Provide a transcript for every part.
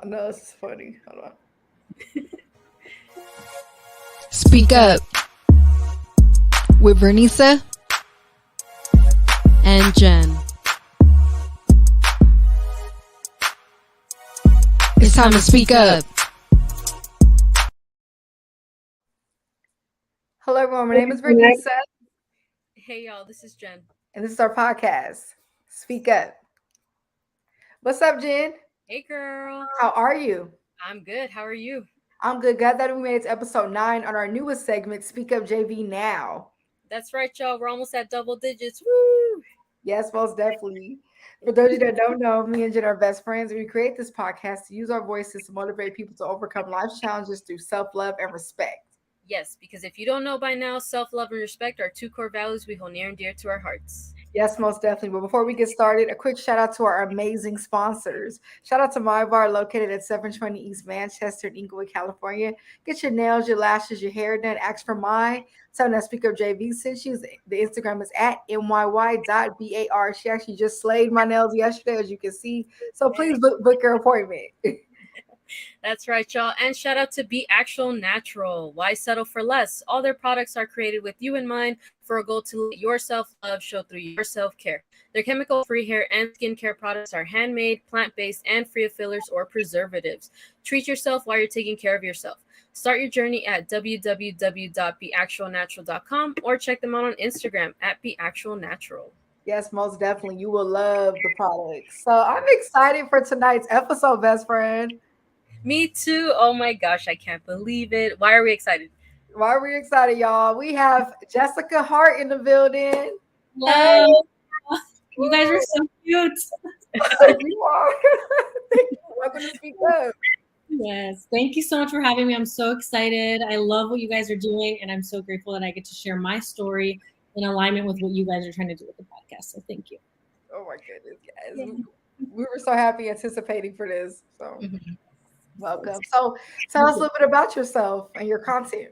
I know this is funny. Hold on. Speak Up with Vernisa and Jen. It's time to speak up. Hello, everyone. My name is Vernisa, Hey y'all, this is Jen. and this is our podcast, Speak Up. What's up, Jen? Hey girl. How are you? I'm good. How are you? I'm good. Glad that we made it to episode 9 on our newest segment, SpeakUpJv Now. That's right, y'all. We're almost at double digits. Woo! Yes, most definitely. For those of you that don't know, me and Jen are best friends. We create this podcast to use our voices to motivate people to overcome life's challenges through self-love and respect. Yes, because if you don't know by now, self-love and respect are two core values we hold near and dear to our hearts. Yes, most definitely. But before we get started, a quick shout out to our amazing sponsors. Shout out to My Bar, located at 720 East Manchester in Inglewood, California. Get your nails, your lashes, your hair done. Ask for my. Tell them that SpeakUpJv sent you. The Instagram is at myy.bar. She actually just slayed my nails yesterday, as you can see. So please book your appointment. That's right, y'all. And shout out to Be Actual Natural. Why settle for less? All their products are created with you in mind for a goal to let your self-love show through your self-care. Their chemical-free hair and skincare products are handmade, plant-based, and free of fillers or preservatives. Treat yourself while you're taking care of yourself. Start your journey at www.beactualnatural.com or check them out on Instagram at beactualnatural. Yes, most definitely. You will love the products. So I'm excited for tonight's episode, best friend. Me too. Oh my gosh, I can't believe it. Why are we excited? Why are we excited, y'all? We have Jessica Hart in the building. Hello. You guys are so cute. You are. Thank you. Welcome to Speak Up. Yes. Thank you so much for having me. I'm so excited. I love what you guys are doing, and I'm so grateful that I get to share my story in alignment with what you guys are trying to do with the podcast. So thank you. Oh my goodness, guys. We were so happy anticipating for this. So welcome. So tell us a little bit about yourself and your content.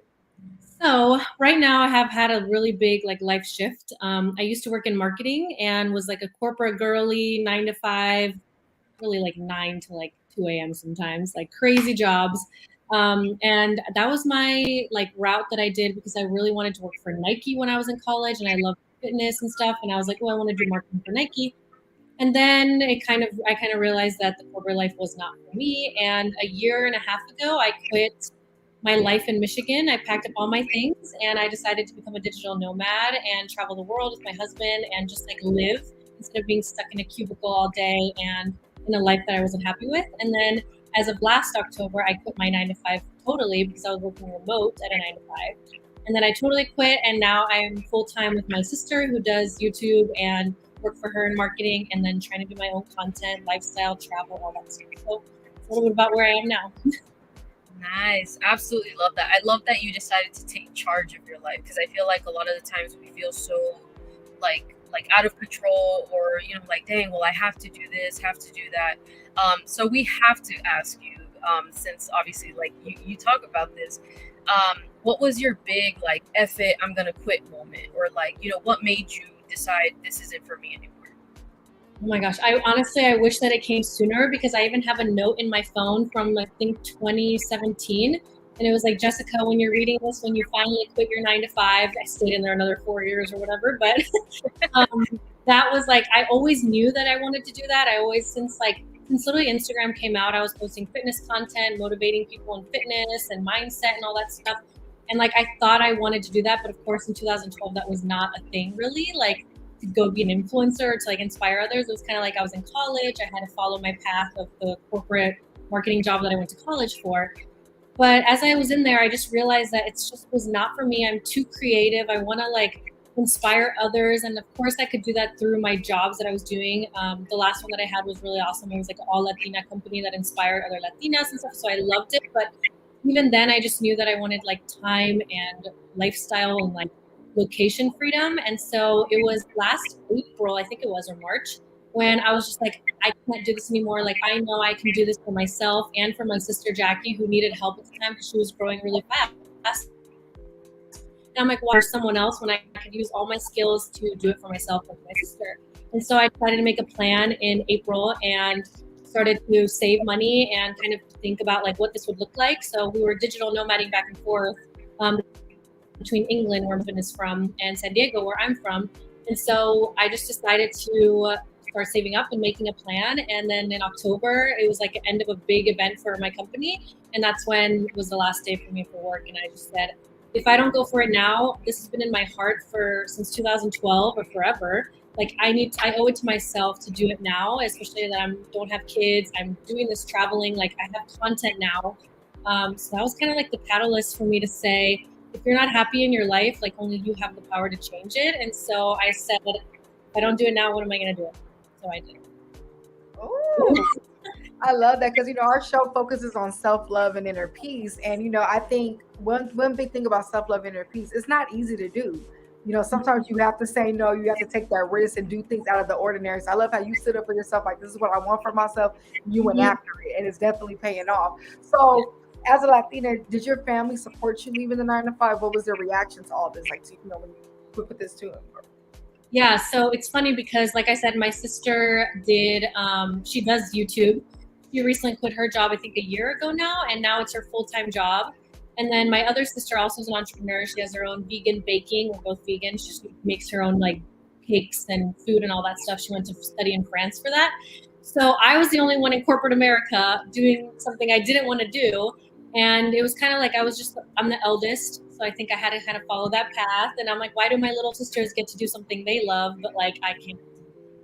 So right now I have had a really big life shift. I used to work in marketing and was like a corporate girly, 9 to 5, really 9 to 2 a.m. sometimes, crazy jobs. And that was my route that I did because I really wanted to work for Nike when I was in college, and I loved fitness and stuff. And I was like, well, I want to do marketing for Nike. And then I kind of realized that the corporate life was not for me. And a year and a half ago, I quit my life in Michigan. I packed up all my things and I decided to become a digital nomad and travel the world with my husband and just live instead of being stuck in a cubicle all day and in a life that I wasn't happy with. And then as of last October, I quit my 9 to 5 totally because I was working remote at a 9 to 5. And then I totally quit. And now I'm full-time with my sister who does YouTube and work for her in marketing, and then trying to do my own content, lifestyle, travel, all that stuff. So it's a little bit about where I am now. Nice. Absolutely love that. I love that you decided to take charge of your life, because I feel like a lot of the times we feel so like out of control, or dang, well, I have to do this, have to do that. So we have to ask you, since obviously you talk about this, what was your big F it, I'm gonna quit moment, or what made you decide this isn't for me anymore? Oh my gosh, I wish that it came sooner, because I even have a note in my phone from I think 2017, and it was like, Jessica, when you're reading this, when you finally quit your 9 to 5, I stayed in there another 4 years or whatever, but that was I always knew that I wanted to do that. I always, since literally Instagram came out, I was posting fitness content, motivating people in fitness and mindset and all that stuff. And I thought I wanted to do that, but of course in 2012 that was not a thing really, to go be an influencer, to inspire others. It was kind of I was in college, I had to follow my path of the corporate marketing job that I went to college for. But as I was in there, I just realized that it just was not for me. I'm too creative. I want to inspire others, and of course I could do that through my jobs that I was doing. The last one that I had was really awesome. It was an all Latina company that inspired other Latinas and stuff, so I loved it. But even then, I just knew that I wanted time and lifestyle and location freedom. And so it was last April, I think it was, or March, when I was just I can't do this anymore. I know I can do this for myself and for my sister Jackie, who needed help at the time because she was growing really fast. And I'm why someone else when I could use all my skills to do it for myself with my sister? And so I decided to make a plan in April and started to save money and kind of think about like what this would look like. So we were digital nomading back and forth between England, where my husband is from, and San Diego, where I'm from. And so I just decided to start saving up and making a plan. And then in October, it was like the end of a big event for my company. And that's when it was the last day for me for work. And I just said, if I don't go for it now, this has been in my heart since 2012 or forever. Like I owe it to myself to do it now, especially that I don't have kids. I'm doing this traveling, like I have content now. So that was kind of like the catalyst for me to say, if you're not happy in your life, like only you have the power to change it. And so I said, if I don't do it now, what am I going to do? So I did. Oh, I love that because, our show focuses on self-love and inner peace. And, I think one big thing about self-love and inner peace, it's not easy to do. Sometimes you have to say no, you have to take that risk and do things out of the ordinary. So I love how you stood up for yourself, like, this is what I want for myself. You went after it, and it's definitely paying off. So as a Latina, did your family support you leaving the 9 to 5? What was their reaction to all this? Like, when you put this to them? Yeah, so it's funny because, like I said, my sister she does YouTube. She recently quit her job, I think a year ago now, and now it's her full-time job. And then my other sister also is an entrepreneur. She has her own vegan baking. We're both vegan. She makes her own like cakes and food and all that stuff. She went to study in France for that. So I was the only one in corporate America doing something I didn't want to do. And it was kind of like I'm the eldest. So I think I had to kind of follow that path. And I'm like, why do my little sisters get to do something they love, but like I can't?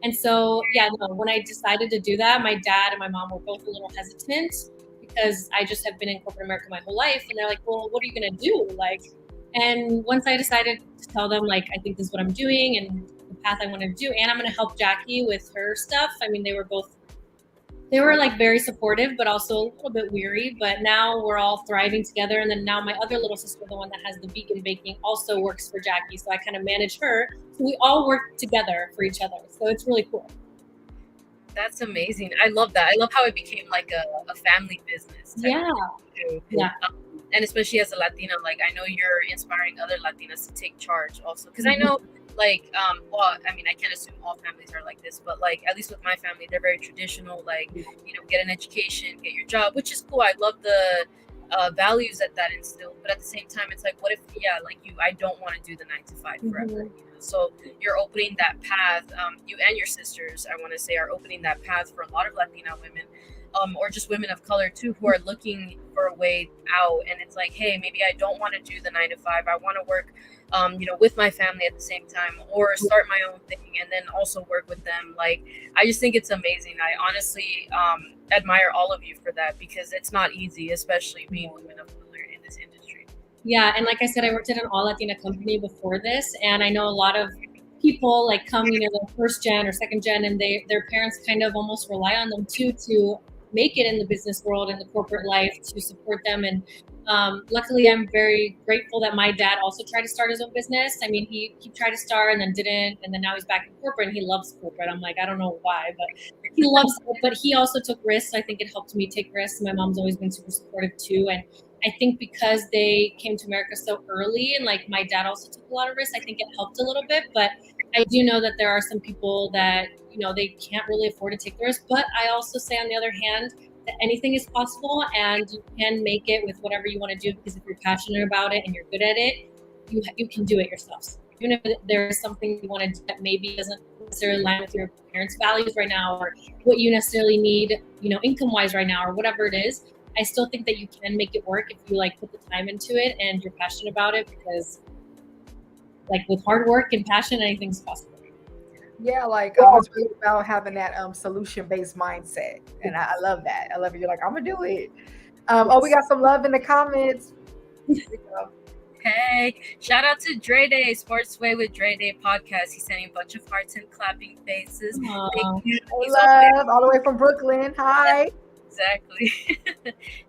And so, when I decided to do that, my dad and my mom were both a little hesitant because I just have been in corporate America my whole life. And they're like, well, what are you going to do? And once I decided to tell them, like, I think this is what I'm doing and the path I want to do, and I'm going to help Jackie with her stuff. I mean, they were like very supportive, but also a little bit weary. But now we're all thriving together. And then now my other little sister, the one that has the vegan baking, also works for Jackie. So I kind of manage her. So we all work together for each other. So it's really cool. That's amazing. I love that. I love how it became like a family business. Yeah. Yeah. And especially as a Latina, like I know you're inspiring other Latinas to take charge also. Because I know like, I can't assume all families are like this, but like at least with my family, they're very traditional, like, get an education, get your job, which is cool. I love the values that instilled. But at the same time, it's like, what if, I don't want to do the 9 to 5 forever. So you're opening that path. You and your sisters, I want to say, are opening that path for a lot of Latina women, or just women of color too, who are looking for a way out. And it's like, hey, maybe I don't want to do the 9 to 5. I want to work, with my family at the same time, or start my own thing and then also work with them. Like, I just think it's amazing. I honestly admire all of you for that, because it's not easy, especially being women of color in this industry. Yeah, and like I said, I worked at an all Latina company before this, and I know a lot of people like come, they're first gen or second gen, and their parents kind of almost rely on them too to make it in the business world and the corporate life, to support them. And luckily, I'm very grateful that my dad also tried to start his own business. I mean, he tried to start and then didn't, and then now he's back in corporate and he loves corporate. I'm like, I don't know why, but he loves it. But he also took risks. I think it helped me take risks. My mom's always been super supportive too. And I think because they came to America so early, and like my dad also took a lot of risks, I think it helped a little bit. But I do know that there are some people that, they can't really afford to take the risk. But I also say, on the other hand, that anything is possible and you can make it with whatever you want to do, because if you're passionate about it and you're good at it, you can do it yourself. So even if there's something you want to do that maybe doesn't necessarily align with your parents' values right now, or what you necessarily need, income-wise right now, or whatever it is, I still think that you can make it work if you put the time into it and you're passionate about it, because with hard work and passion, anything's possible. Yeah, I was really about having that solution-based mindset, and I love that. I love it. You're like, I'm gonna do it. We got some love in the comments. Hey, shout out to Dre Day, Sports Way with Dre Day podcast. He's sending a bunch of hearts and clapping faces. Thank you. Love all the way from Brooklyn. Hi. Exactly.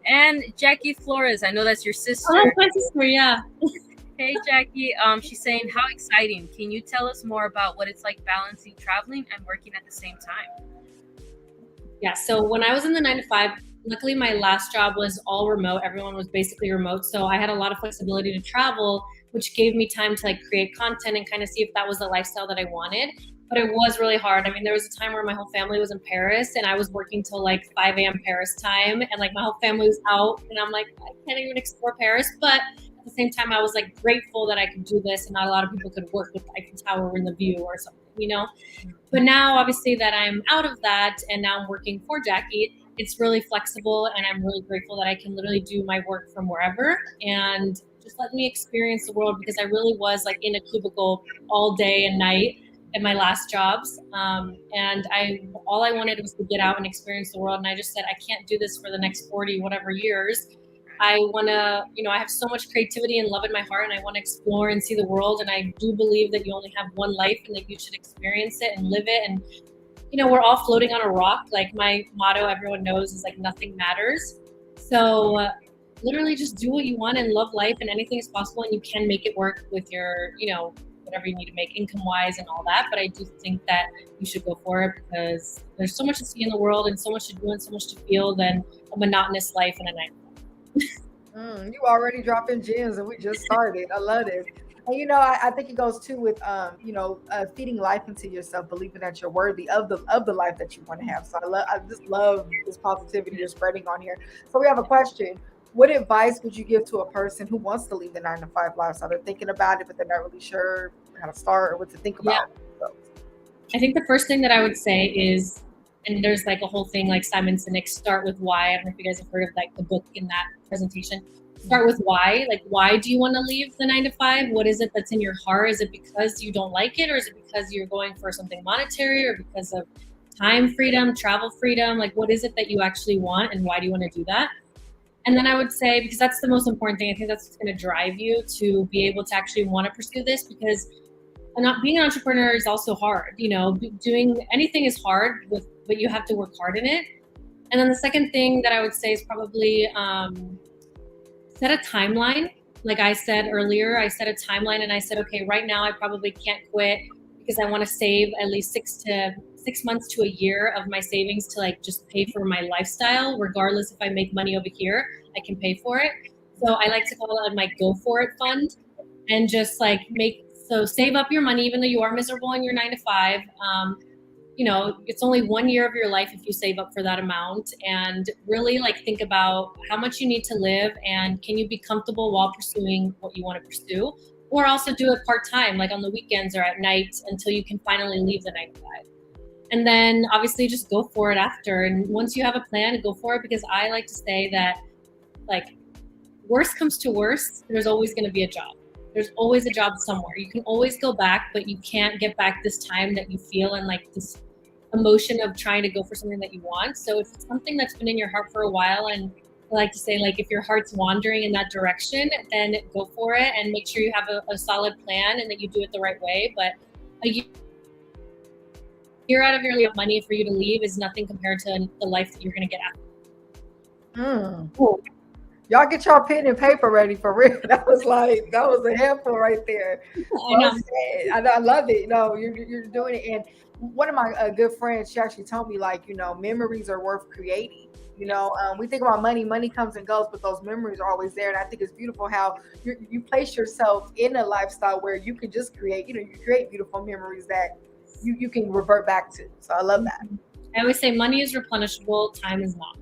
And Jackie Flores, I know that's your sister. Oh, that's my sister, yeah. Hey, Jackie. She's saying, how exciting. Can you tell us more about what it's like balancing traveling and working at the same time? Yeah, so when I was in the 9 to 5, luckily my last job was all remote. Everyone was basically remote. So I had a lot of flexibility to travel, which gave me time to create content and kind of see if that was the lifestyle that I wanted. but it was really hard. I mean, there was a time where my whole family was in Paris and I was working till like 5 a.m. Paris time, and like my whole family was out, and I'm like, I can't even explore Paris. But at the same time, I was like grateful that I could do this, and not a lot of people could work with Eiffel Tower in the view or something, you know? But now, obviously, that I'm out of that and now I'm working for Jackie, it's really flexible, and I'm really grateful that I can literally do my work from wherever and just let me experience the world, because I really was like in a cubicle all day and night at my last jobs. And all I wanted was to get out and experience the world. And I just said, I can't do this for the next 40 whatever years. I want to, I have so much creativity and love in my heart, and I want to explore and see the world. And I do believe that you only have one life and that you should experience it and live it. And, we're all floating on a rock. Like my motto, everyone knows, is like nothing matters. So literally just do what you want and love life, and anything is possible, and you can make it work with your, whatever you need to make income wise and all that. But I do think that you should go for it, because there's so much to see in the world and so much to do and so much to feel than a monotonous life in a night. You already dropping gems, and we just started. I love it. And I think it goes too with feeding life into yourself, believing that you're worthy of the life that you want to have. So I just love this positivity you're spreading on here. So we have a question. What advice would you give to a person who wants to leave the 9-to-5 lifestyle? They're thinking about it, but they're not really sure how to start or what to think about. Yeah. I think the first thing that I would say is, and there's like a whole thing like Simon Sinek's Start With Why. I don't know if you guys have heard of like the book in that presentation. Start with why. Like, why do you want to leave the 9-to-5? What is it that's in your heart? Is it because you don't like it, or is it because you're going for something monetary, or because of time freedom, travel freedom? Like, what is it that you actually want, and why do you want to do that? And then I would say, because that's the most important thing, I think that's what's going to drive you to be able to actually want to pursue this, because being an entrepreneur is also hard. Doing anything is hard, but you have to work hard in it. And then the second thing that I would say is probably set a timeline. Like I said earlier, I set a timeline, and I said, okay, right now I probably can't quit because I want to save at least 6 months to a year of my savings to like just pay for my lifestyle. Regardless if I make money over here, I can pay for it. So I like to call it my go for it fund, and just like save up your money, even though you are miserable in your 9-to-5. It's only 1 year of your life if you save up for that amount, and really like think about how much you need to live, and can you be comfortable while pursuing what you want to pursue, or also do it part-time, like on the weekends or at night, until you can finally leave the 9-to-5. And then obviously just go for it after. And once you have a plan, go for it, because I like to say that, like, worst comes to worst, there's always going to be a job. There's always a job somewhere. You can always go back, but you can't get back this time that you feel, and like this emotion of trying to go for something that you want. So if it's something that's been in your heart for a while, and I like to say, like, if your heart's wandering in that direction, then go for it, and make sure you have a solid plan and that you do it the right way. But a year out of your money for you to leave is nothing compared to the life that you're going to get after. Y'all get your pen and paper ready for real. That was a handful right there. I love it. You're doing it. And one of my good friends, she actually told me, like, memories are worth creating. We think about money comes and goes, but those memories are always there. And I think it's beautiful how you place yourself in a lifestyle where you can just create, you create beautiful memories that you can revert back to. So I love that. I always say money is replenishable, time is not.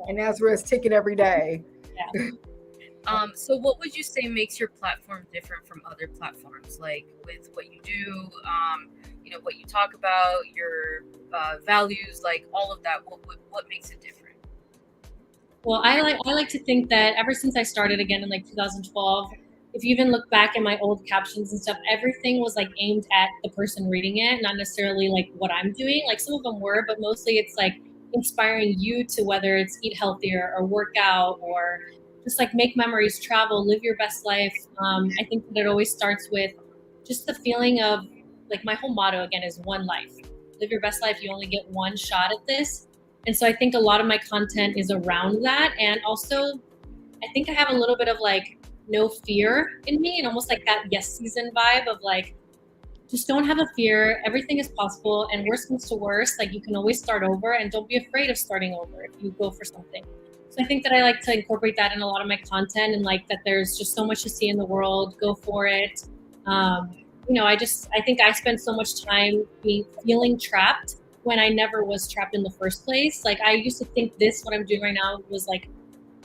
And that's where it's ticking every day. Yeah. So what would you say makes your platform different from other platforms? Like with what you do, what you talk about, your values, like all of that, what makes it different? Well, I like to think that ever since I started again in like 2012, if you even look back at my old captions and stuff, everything was like aimed at the person reading it, not necessarily like what I'm doing. Like some of them were, but mostly it's like inspiring you to, whether it's eat healthier or work out or just like make memories, travel, live your best life. I think that it always starts with just the feeling of, like, my whole motto again is one life. Live your best life. You only get one shot at this. And so I think a lot of my content is around that. And also I think I have a little bit of like no fear in me, and almost like that Yes Season vibe of like, just don't have a fear. Everything is possible. And worst comes to worst, like, you can always start over, and don't be afraid of starting over if you go for something. So I think that I like to incorporate that in a lot of my content, and like that there's just so much to see in the world. Go for it. I think I spent so much time feeling trapped when I never was trapped in the first place. Like I used to think what I'm doing right now was like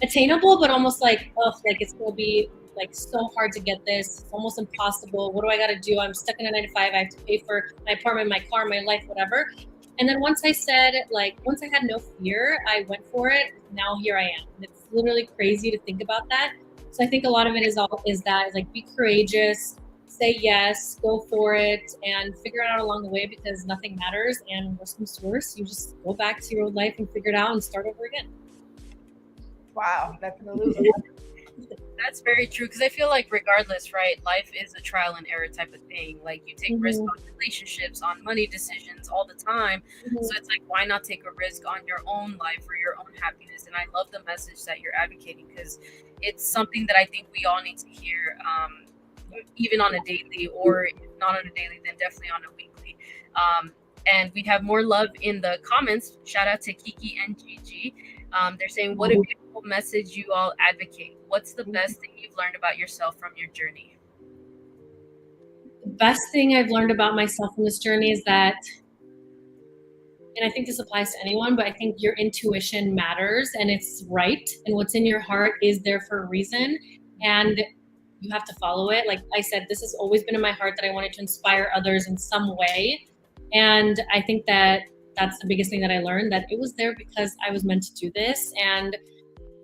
attainable, but almost like, oh, like it's gonna be like so hard to get this. It's almost impossible. What do I gotta do? I'm stuck in a 9 to 5. I have to pay for my apartment, my car, my life, whatever. And then once I had no fear, I went for it. Now here I am. And it's literally crazy to think about that. So I think a lot of it is like be courageous, say yes, go for it, and figure it out along the way because nothing matters. And worst comes to worst, you just go back to your old life and figure it out and start over again. Wow, definitely. That's very true because I feel like regardless, right, life is a trial and error type of thing. Like you take risk on relationships, on money decisions all the time. So it's like, why not take a risk on your own life or your own happiness? And I love the message that you're advocating because it's something that I think we all need to hear, even on a daily, or if not on a daily, then definitely on a weekly. And we have more love in the comments. Shout out to Kiki and Gigi. They're saying, what a beautiful message you all advocate. What's the best thing you've learned about yourself from your journey? The best thing I've learned about myself from this journey is that, and I think this applies to anyone, but I think your intuition matters and it's right. And what's in your heart is there for a reason. And you have to follow it. Like I said, this has always been in my heart that I wanted to inspire others in some way. And I think that that's the biggest thing that I learned, that it was there because I was meant to do this. And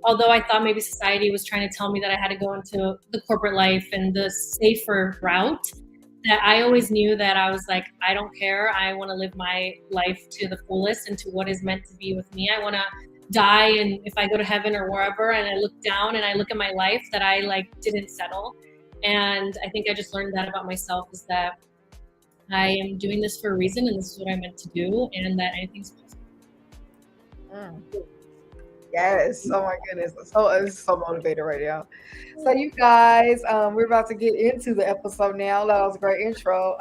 although I thought maybe society was trying to tell me that I had to go into the corporate life and the safer route, that I always knew that I was like, I don't care. I want to live my life to the fullest and to what is meant to be with me. I want to die, and if I go to heaven or wherever and I look down and I look at my life, that I like didn't settle. And I think I just learned that about myself, is that I am doing this for a reason and this is what I'm meant to do, and that anything's possible. Yes. Oh my goodness. It's so motivated right now. So you guys, we're about to get into the episode now. That was a great intro.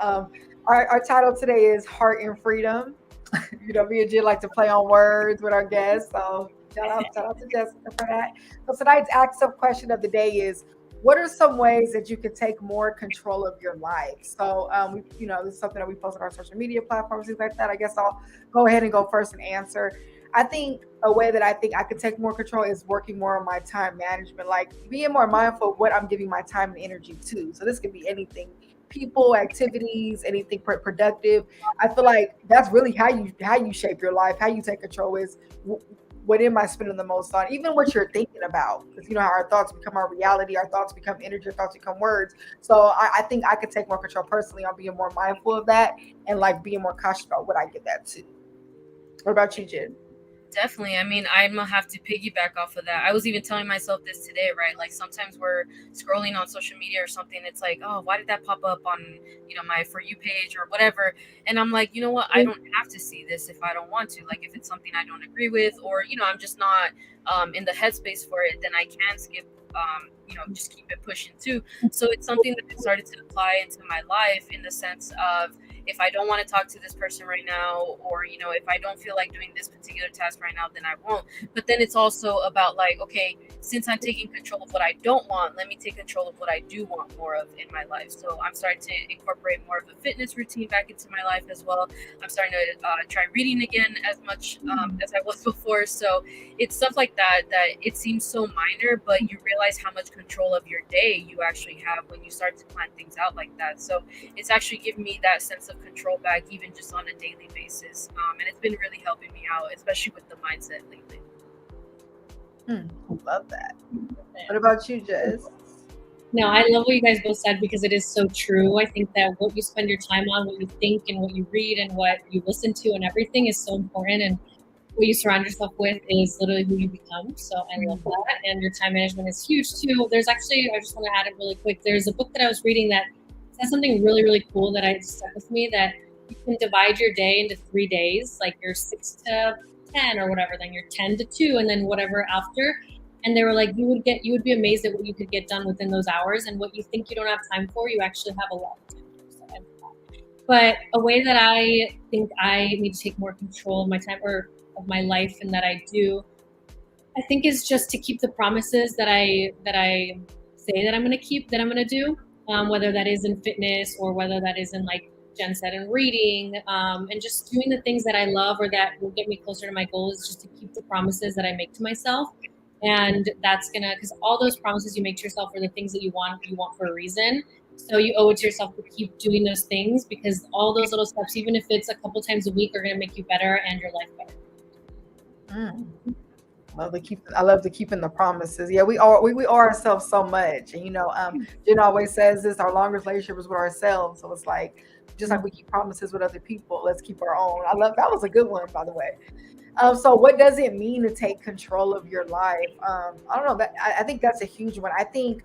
Our title today is Heart and Freedom. Me and Jill like to play on words with our guests. So shout out to Jessica for that. So tonight's active question of the day is, what are some ways that you can take more control of your life? So, this is something that we post on our social media platforms, things like that. I guess I'll go ahead and go first and answer. I think a way that I think I could take more control is working more on my time management, like being more mindful of what I'm giving my time and energy to. So this could be anything, people, activities, anything productive. I feel like that's really how you shape your life, how you take control is what am I spending the most on, even what you're thinking about, because you know how our thoughts become our reality, our thoughts become energy, our thoughts become words. So I think I could take more control personally on being more mindful of that and like being more cautious about what I give that to. What about you, Jen? Definitely. I mean, I'm gonna have to piggyback off of that. I was even telling myself this today, right? Like sometimes we're scrolling on social media or something. It's like, oh, why did that pop up on, my For You page or whatever? And I'm like, you know what? I don't have to see this if I don't want to. Like if it's something I don't agree with, or, I'm just not in the headspace for it, then I can skip, just keep it pushing too. So it's something that I've started to apply into my life in the sense of, if I don't want to talk to this person right now, or, if I don't feel like doing this particular task right now, then I won't. But then it's also about like, okay, since I'm taking control of what I don't want, let me take control of what I do want more of in my life. So I'm starting to incorporate more of a fitness routine back into my life as well. I'm starting to try reading again as much as I was before. So it's stuff like that it seems so minor, but you realize how much control of your day you actually have when you start to plan things out like that. So it's actually given me that sense of control back, even just on a daily basis, and it's been really helping me out, especially with the mindset lately. Love that. What about you, Jess? No, I love what you guys both said because it is so true. I think that what you spend your time on, what you think and what you read and what you listen to and everything is so important, and what you surround yourself with is literally who you become. So I love that, and your time management is huge too. There's actually, I just want to add it really quick, there's a book that I was reading that says something really, really cool that I stuck with me, that you can divide your day into 3 days, like you're 6 to 10 or whatever, then you're 10 to 2, and then whatever after. And they were like, you would be amazed at what you could get done within those hours, and what you think you don't have time for, you actually have a lot of time for. But a way that I think I need to take more control of my time or of my life, and that I do, I think, is just to keep the promises that I say that I'm going to keep, that I'm going to do. whether that is in fitness or whether that is in like Jen said, in reading, and just doing the things that I love or that will get me closer to my goals, just to keep the promises that I make to myself. And that's gonna, because all those promises you make to yourself are the things that you want for a reason. So you owe it to yourself to keep doing those things, because all those little steps, even if it's a couple times a week, are gonna make you better and your life better. I love to keep in the promises. Yeah, we owe ourselves so much. And Jen always says this, our longest relationship is with ourselves. So it's like, just like we keep promises with other people, let's keep our own. I love that. Was a good one, by the way. So what does it mean to take control of your life? I don't know. I think that's a huge one. I think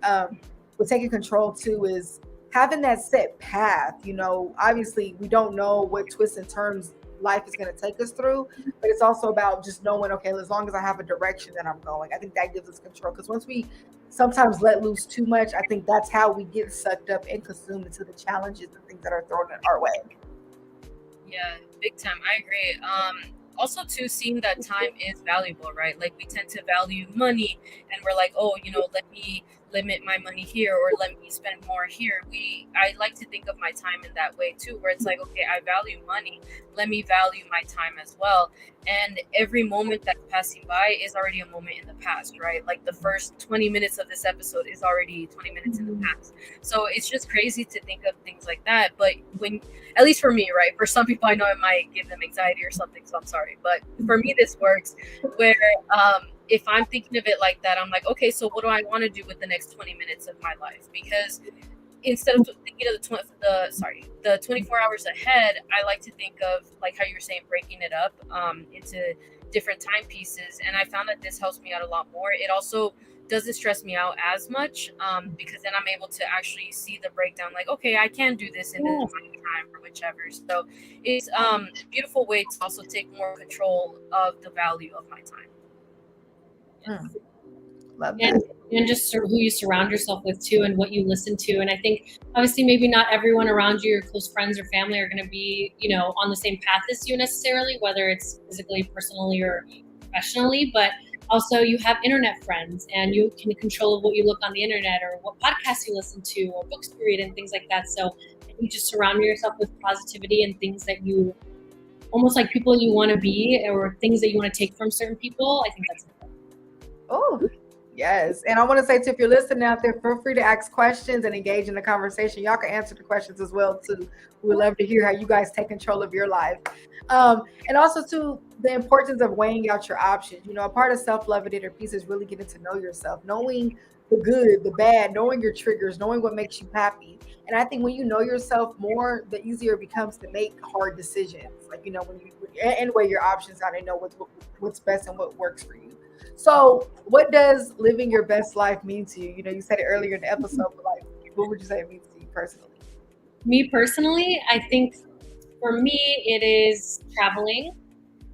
with taking control too is having that set path. Obviously we don't know what twists and turns life is going to take us through, but it's also about just knowing, okay, as long as I have a direction that I'm going, I think that gives us control. Because once we sometimes let loose too much, I think that's how we get sucked up and consumed into the challenges and things that are thrown our way. Yeah, big time. I agree. Also too, seeing that time is valuable, right? Like, we tend to value money and we're like, oh, let me limit my money here, or let me spend more here. I like to think of my time in that way too, where it's like, okay, I value money, let me value my time as well. And every moment that's passing by is already a moment in the past, right? Like, the first 20 minutes of this episode is already 20 minutes in the past. So it's just crazy to think of things like that. But when, at least for me, right? For some people, I know it might give them anxiety or something, so I'm sorry. But for me, this works where if I'm thinking of it like that, I'm like, okay, so what do I want to do with the next 20 minutes of my life? Because instead of thinking of the 24 hours ahead, I like to think of, like how you were saying, breaking it up into different time pieces. And I found that this helps me out a lot more. It also doesn't stress me out as much because then I'm able to actually see the breakdown, like, okay, I can do this in this amount of time or whichever. So it's a beautiful way to also take more control of the value of my time. Love that. And just who you surround yourself with too, and what you listen to. And I think obviously maybe not everyone around you, your close friends or family, are going to be on the same path as you necessarily, whether it's physically, personally, or professionally. But also you have internet friends, and you can control what you look on the internet, or what podcasts you listen to, or books you read, and things like that. So you just surround yourself with positivity and things that you almost like people you want to be, or things that you want to take from certain people. I think that's important. Oh, yes. And I want to say too, if you're listening out there, feel free to ask questions and engage in the conversation. Y'all can answer the questions as well too. We would love to hear how you guys take control of your life. And also too, the importance of weighing out your options. A part of self-love and inner peace is really getting to know yourself, knowing the good, the bad, knowing your triggers, knowing what makes you happy. And I think when you know yourself more, the easier it becomes to make hard decisions. Like, when you and weigh your options out and know what's best and what works for you. So what does living your best life mean to you? You said it earlier in the episode, but like, what would you say it means to you personally? Me personally, I think for me, it is traveling.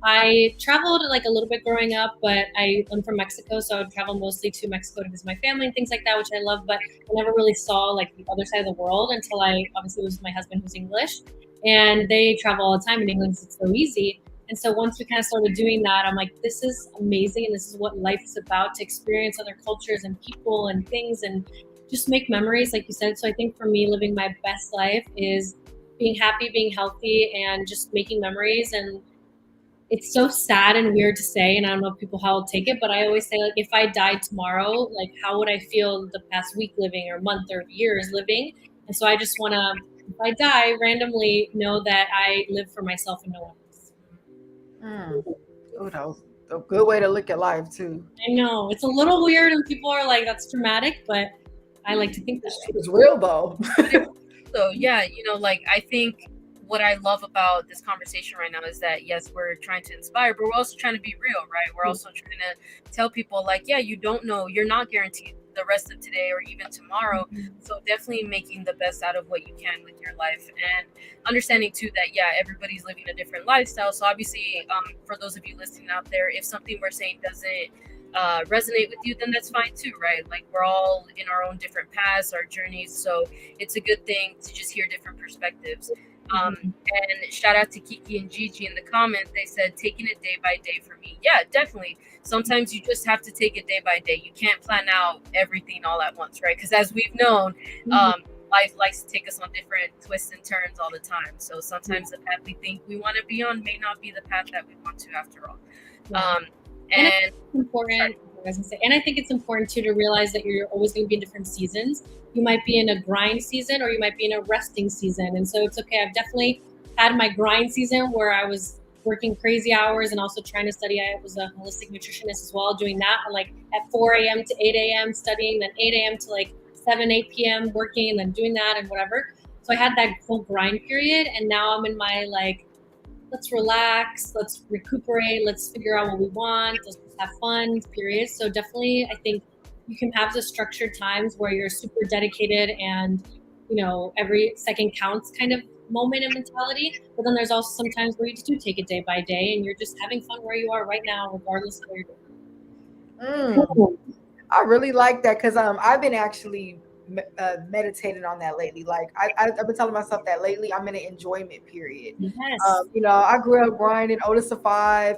I traveled like a little bit growing up, but I'm from Mexico, so I would travel mostly to Mexico to visit my family and things like that, which I love, but I never really saw like the other side of the world until I obviously was with my husband who's English, and they travel all the time in England because it's so easy. And so once we kind of started doing that, I'm like, this is amazing, and this is what life is about, to experience other cultures and people and things and just make memories, like you said. So I think for me, living my best life is being happy, being healthy, and just making memories. And it's so sad and weird to say, and I don't know people how will take it, but I always say, like, if I died tomorrow, like, how would I feel the past week living, or month, or years living? And so I just want to, if I die randomly, know that I live for myself and no one else. Oh, that was a good way to look at life too. I know it's a little weird, and people are like, "That's dramatic," but I like to think that it's real though. So yeah, like, I think what I love about this conversation right now is that, yes, we're trying to inspire, but we're also trying to be real, right? We're also trying to tell people, like, yeah, you don't know, you're not guaranteed the rest of today or even tomorrow. So definitely making the best out of what you can with your life, and understanding too that, yeah, everybody's living a different lifestyle. So obviously, for those of you listening out there, if something we're saying doesn't resonate with you, then that's fine too, right? Like, we're all in our own different paths, our journeys. So it's a good thing to just hear different perspectives. And shout out to Kiki and Gigi in the comments. They said, taking it day by day for me. Yeah, definitely. Sometimes you just have to take it day by day. You can't plan out everything all at once, right? Because as we've known, life likes to take us on different twists and turns all the time. So sometimes the path we think we want to be on may not be the path that we want to after all. And it's important. And I think it's important too to realize that you're always going to be in different seasons. You might be in a grind season, or you might be in a resting season, and so it's okay. I've definitely had my grind season where I was working crazy hours and also trying to study. I was a holistic nutritionist as well, doing that like at 4 a.m. to 8 a.m. studying, then 8 a.m. to like 8 p.m. working, and then doing that and whatever. So I had that full grind period, and now I'm in my like, let's relax, let's recuperate, let's figure out what we want, let's just have fun period. So definitely, I think you can have the structured times where you're super dedicated and, every second counts kind of moment and mentality. But then there's also some times where you just do take it day by day and you're just having fun where you are right now, regardless of where you're doing. I really like that because I've been actually meditating on that lately. Like I've been telling myself that lately I'm in an enjoyment period. Yes. I grew up grinding, oldest of 5,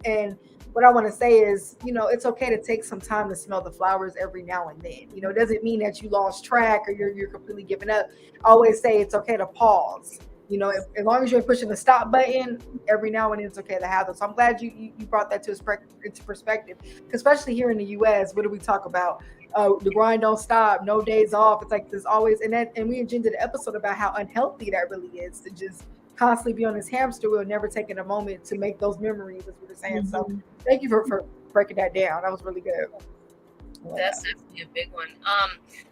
and what I want to say is, it's okay to take some time to smell the flowers every now and then. It doesn't mean that you lost track or you're completely giving up. I always say it's okay to pause. As long as you're pushing the stop button, every now and then it's okay to have those. So I'm glad you brought that into perspective, especially here in the U.S. What do we talk about? The grind don't stop, no days off. It's like there's always, and we enjoyed the episode about how unhealthy that really is to just constantly be on this hamster wheel, never taking a moment to make those memories, as we were saying. So thank you for breaking that down. That was really good. That's definitely a big one.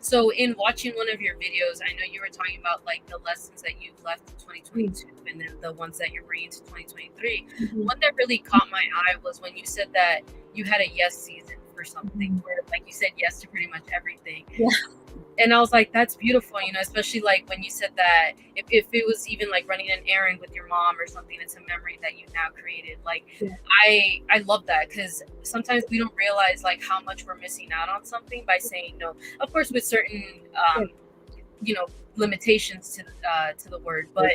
So in watching one of your videos, I know you were talking about like the lessons that you've left in 2022 and then the ones that you're bringing to 2023. One that really caught my eye was when you said that you had a yes season for something, where like you said yes to pretty much everything. Yeah. And I was like, that's beautiful, especially like when you said that if it was even like running an errand with your mom or something, it's a memory that you now created. Like, I love that, because sometimes we don't realize like how much we're missing out on something by saying no. Of course, with certain, limitations to the word. But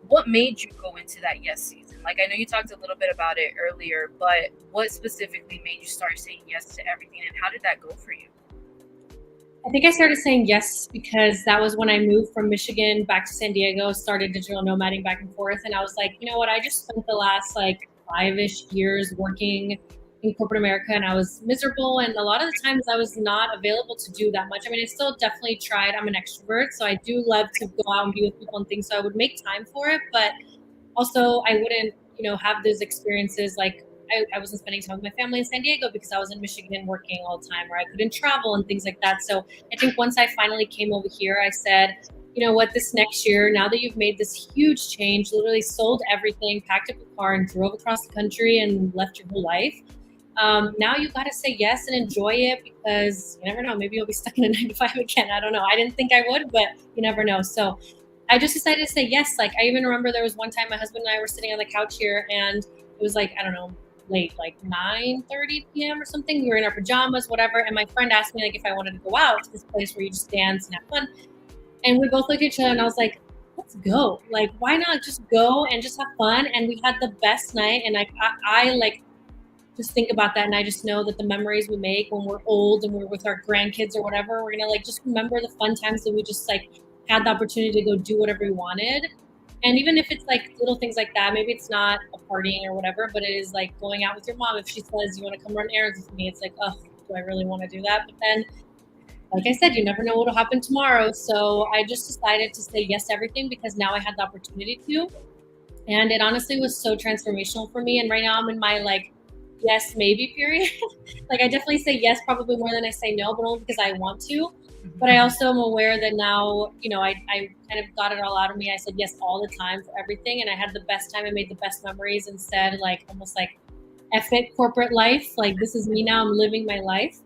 what made you go into that yes season? Like, I know you talked a little bit about it earlier, but what specifically made you start saying yes to everything, and how did that go for you? I think I started saying yes because that was when I moved from Michigan back to San Diego, started digital nomading back and forth. And I was like, you know what? I just spent the last like 5-ish years working in corporate America, and I was miserable. And a lot of the times I was not available to do that much. I mean, I still definitely tried. I'm an extrovert, so I do love to go out and be with people and things. So I would make time for it, but also I wouldn't, have those experiences like I wasn't spending time with my family in San Diego because I was in Michigan working all the time, or I couldn't travel and things like that. So I think once I finally came over here, I said, you know what, this next year, now that you've made this huge change, literally sold everything, packed up a car and drove across the country and left your whole life. Now you got to say yes and enjoy it, because you never know, maybe you'll be stuck in a 9-to-5 again. I don't know. I didn't think I would, but you never know. So I just decided to say yes. Like, I even remember there was one time my husband and I were sitting on the couch here, and it was like, I don't know, late, like 9:30 p.m. or something. We were in our pajamas, whatever. And my friend asked me like if I wanted to go out to this place where you just dance and have fun. And we both looked at each other and I was like, let's go. Like, why not just go and just have fun? And we had the best night. And I like just think about that. And I just know that the memories we make when we're old and we're with our grandkids or whatever, we're going to like just remember the fun times that we just like had the opportunity to go do whatever we wanted. And even if it's like little things like that, maybe it's not a partying or whatever, but it is like going out with your mom. If she says, you want to come run errands with me, it's like, oh, do I really want to do that? But then, like I said, you never know what'll happen tomorrow. So I just decided to say yes to everything because now I had the opportunity to. And it honestly was so transformational for me. And right now I'm in my like, yes, maybe period. Like, I definitely say yes probably more than I say no, but only because I want to. But I also am aware that now, I kind of got it all out of me. I said yes all the time for everything. And I had the best time. I made the best memories and said like, almost like, F it, corporate life. Like, this is me now. I'm living my life.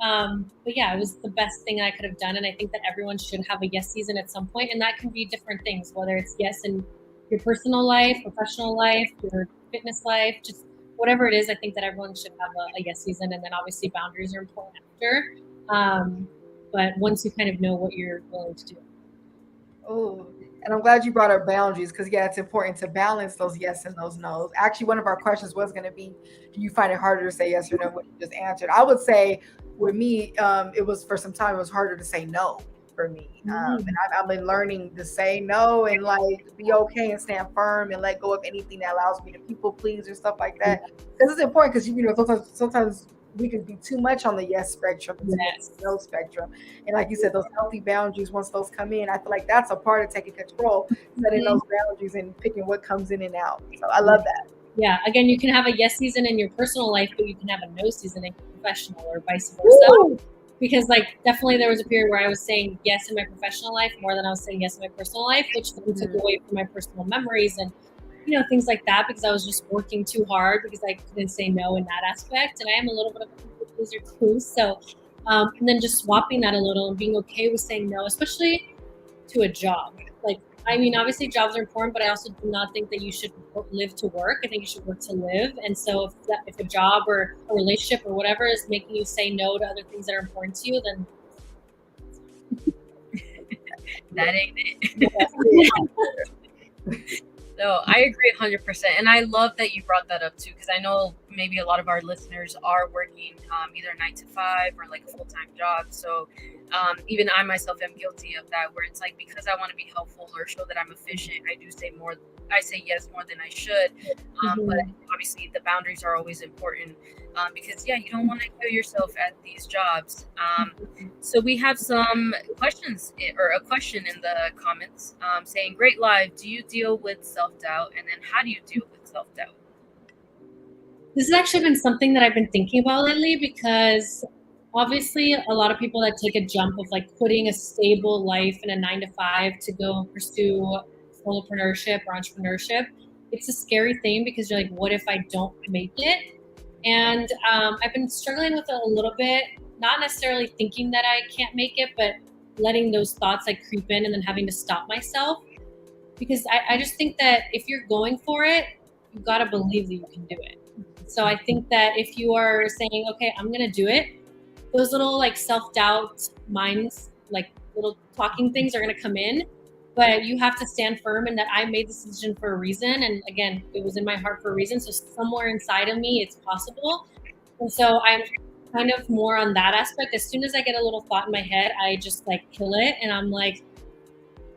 But yeah, it was the best thing I could have done. And I think that everyone should have a yes season at some point. And that can be different things, whether it's yes in your personal life, professional life, your fitness life, just whatever it is. I think that everyone should have a yes season. And then obviously boundaries are important after. But once you kind of know what you're willing to do. Oh, and I'm glad you brought up boundaries, because it's important to balance those yes and those no's. Actually, one of our questions was going to be, do you find it harder to say yes or no? What you just answered. I would say with me, it was for some time, it was harder to say no for me. And I've been learning to say no and like be okay and stand firm and let go of anything that allows me to people please or stuff like that. Because it's important because you know sometimes we can be too much on the yes spectrum and too much on the no spectrum. And like you said, those healthy boundaries, once those come in, I feel like that's a part of taking control, setting those boundaries and picking what comes in and out. So I love that. Yeah, again, you can have a yes season in your personal life, but you can have a no season in your professional, or vice versa. Woo! Because like definitely there was a period where I was saying yes in my professional life more than I was saying yes in my personal life, which then took away from my personal memories and things like that, because I was just working too hard because I couldn't say no in that aspect. And I am a little bit of a people pleaser too. So and then just swapping that a little and being okay with saying no, especially to a job. Like, I mean, obviously jobs are important, but I also do not think that you should live to work. I think you should work to live. And so if a job or a relationship or whatever is making you say no to other things that are important to you, then that ain't it. No, I agree 100%. And I love that you brought that up too, because I know maybe a lot of our listeners are working either 9 to 5 or like a full-time job. So even I myself am guilty of that, where it's like, because I want to be helpful or show that I'm efficient, I say yes more than I should. But obviously the boundaries are always important because you don't want to kill yourself at these jobs. So we have some questions, or a question in the comments saying, great live, do you deal with self-doubt? And then how do you deal with self-doubt? This has actually been something that I've been thinking about lately, because obviously a lot of people that take a jump of like quitting a stable life in a 9 to 5 to go pursue solopreneurship or entrepreneurship, it's a scary thing, because you're like, what if I don't make it? And I've been struggling with it a little bit, not necessarily thinking that I can't make it, but letting those thoughts like creep in and then having to stop myself. Because I just think that if you're going for it, you gotta believe that you can do it. So I think that if you are saying, okay, I'm gonna do it, those little like self-doubt minds, like little talking things are gonna come in, but you have to stand firm in that I made this decision for a reason. And again, it was in my heart for a reason. So somewhere inside of me, it's possible. And so I'm kind of more on that aspect. As soon as I get a little thought in my head, I just like kill it. And I'm like,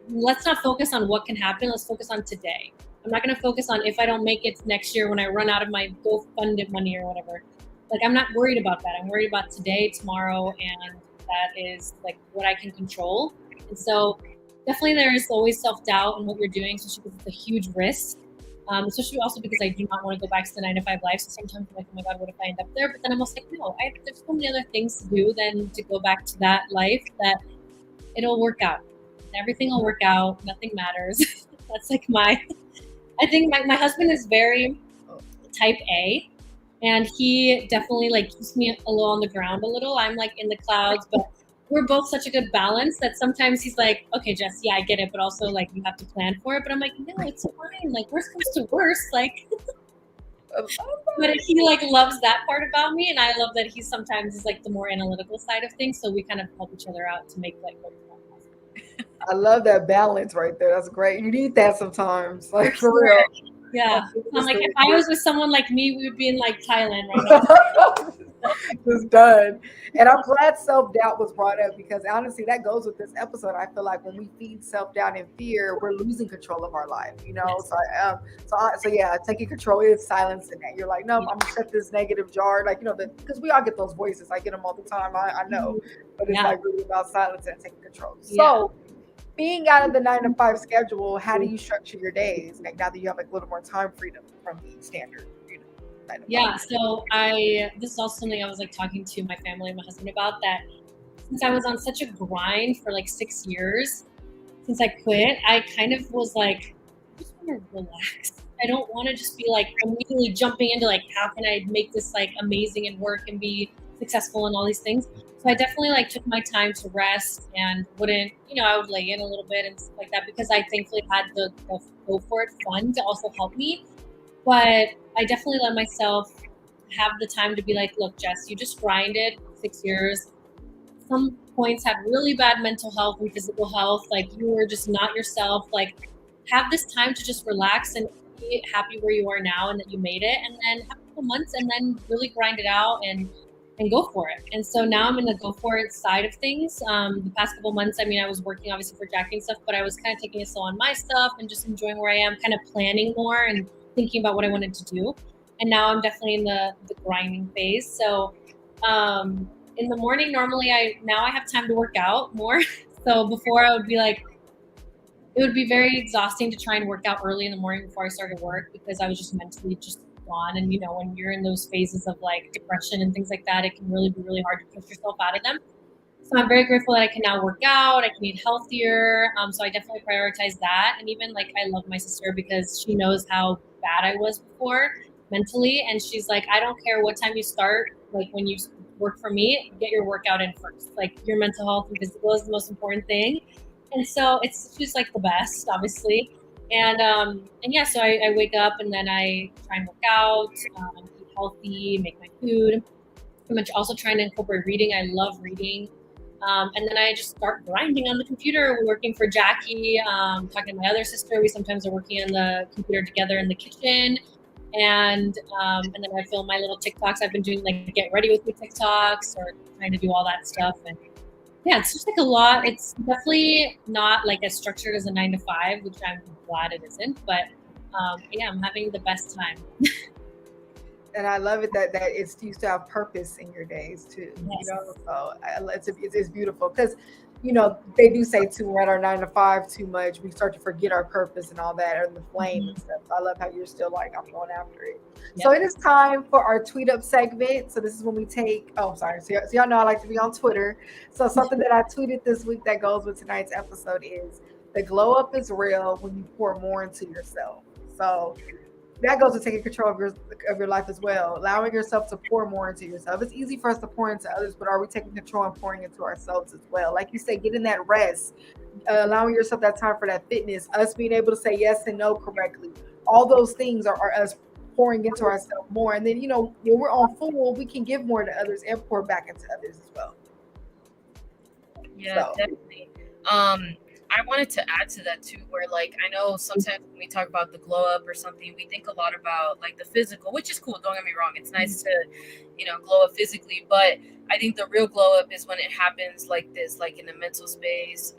let's not focus on what can happen. Let's focus on today. I'm not going to focus on if I don't make it next year when I run out of my GoFundMe money or whatever. Like, I'm not worried about that. I'm worried about today, tomorrow, and that is like what I can control. And so definitely there is always self-doubt in what you're doing, especially because it's a huge risk. Especially also because I do not want to go back to the 9 to 5 life. So sometimes I'm like, oh my God, what if I end up there? But then I'm also like, no, there's so many other things to do than to go back to that life, that it'll work out. Everything will work out. Nothing matters. That's like I think my husband is very type A, and he definitely like keeps me a little on the ground a little. I'm like in the clouds, but we're both such a good balance that sometimes he's like, okay, Jess, yeah, I get it, but also like you have to plan for it. But I'm like, no, it's fine. Like, worst comes to worst, like. But he like loves that part about me, and I love that he sometimes is like the more analytical side of things. So we kind of help each other out to make like what we want. I love that balance right there. That's great. You need that sometimes, like for real. Yeah. I'm like, if I was with someone like me, we would be in like Thailand right now. Just done. And I'm glad self-doubt was brought up, because honestly, that goes with this episode. I feel like when we feed self-doubt and fear, we're losing control of our life, you know? Yes. So yeah, taking control is silencing that. You're like, no, I'm gonna shut this negative jar. Like, you know, because we all get those voices. I get them all the time. I know, but it's like really about silencing and taking control. So being out of the 9 to 5 schedule, how do you structure your days? Like now that you have like a little more time freedom from the standard, you know? Yeah, so this is also something I was like talking to my family and my husband about, that since I was on such a grind for like 6 years since I quit, I kind of was like, I just want to relax. I don't want to just be like immediately jumping into like, how can I make this like amazing and work and be successful and all these things. So I definitely like took my time to rest and wouldn't, I would lay in a little bit and stuff like that, because I thankfully had the go for it fund to also help me. But I definitely let myself have the time to be like, look, Jess, you just grinded 6 years. Some points had really bad mental health and physical health. Like, you were just not yourself. Like, have this time to just relax and be happy where you are now and that you made it. And then have a couple months and then really grind it out and go for it. And so now I'm in the go for it side of things. The past couple months, I mean, I was working obviously for Jackie and stuff, but I was kind of taking it slow on my stuff and just enjoying where I am, kind of planning more and thinking about what I wanted to do. And now I'm definitely in the grinding phase. So in the morning, normally I have time to work out more. So before I would be like, it would be very exhausting to try and work out early in the morning before I started work because I was just mentally just gone. And, you know, when you're in those phases of like depression and things like that, it can really be really hard to push yourself out of them. So I'm very grateful that I can now work out. I can eat healthier. So I definitely prioritize that. And even like, I love my sister because she knows how bad I was before mentally. And she's like, I don't care what time you start. Like when you work for me, get your workout in first. Like your mental health and physical is the most important thing. And so it's just like the best, obviously. And yeah, so I wake up and then I try and work out, eat healthy, make my food. I'm also trying to incorporate reading. I love reading. And then I just start grinding on the computer. We're working for Jackie, talking to my other sister. We sometimes are working on the computer together in the kitchen. And then I film my little TikToks. I've been doing like get ready with me TikToks or trying to do all that stuff. And yeah, it's just like a lot. It's definitely not like as structured as a 9 to 5, which I'm glad it isn't. But yeah, I'm having the best time. And I love it that it's used to have purpose in your days too. Yes. You know, so it's beautiful because, you know, they do say too, we're at our 9 to 5 too much. We start to forget our purpose and all that, and the flame and stuff. So I love how you're still like, I'm going after it. Yep. So it is time for our tweet up segment. So this is when we take, so y'all know I like to be on Twitter. So something that I tweeted this week that goes with tonight's episode is the glow up is real when you pour more into yourself. So that goes to taking control of your life as well, allowing yourself to pour more into yourself. It's easy for us to pour into others, but are we taking control and pouring into ourselves as well? Like you say, getting that rest, allowing yourself that time for that fitness, us being able to say yes and no correctly. All those things are us pouring into ourselves more. And then, you know, when we're on full, we can give more to others and pour back into others as well. Yeah, definitely. I wanted to add to that too, where like I know sometimes when we talk about the glow up or something, we think a lot about like the physical, which is cool. Don't get me wrong; it's nice to, you know, glow up physically. But I think the real glow up is when it happens like this, like in the mental space,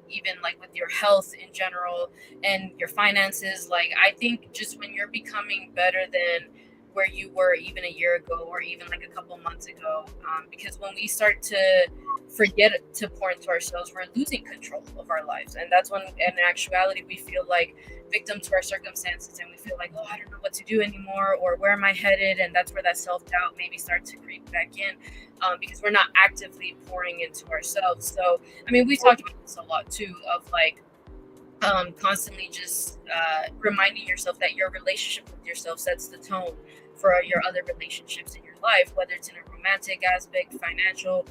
even like with your health in general and your finances. Like I think just when you're becoming better than where you were even a year ago or even like a couple months ago, because when we start to forget to pour into ourselves, we're losing control of our lives. And that's when in actuality we feel like victim to our circumstances and we feel like, oh, I don't know what to do anymore, or where am I headed? And that's where that self-doubt maybe starts to creep back in, because we're not actively pouring into ourselves. So I mean, we talked about this a lot too, of like constantly just reminding yourself that your relationship with yourself sets the tone for your other relationships in your life, whether it's in a romantic aspect, professional,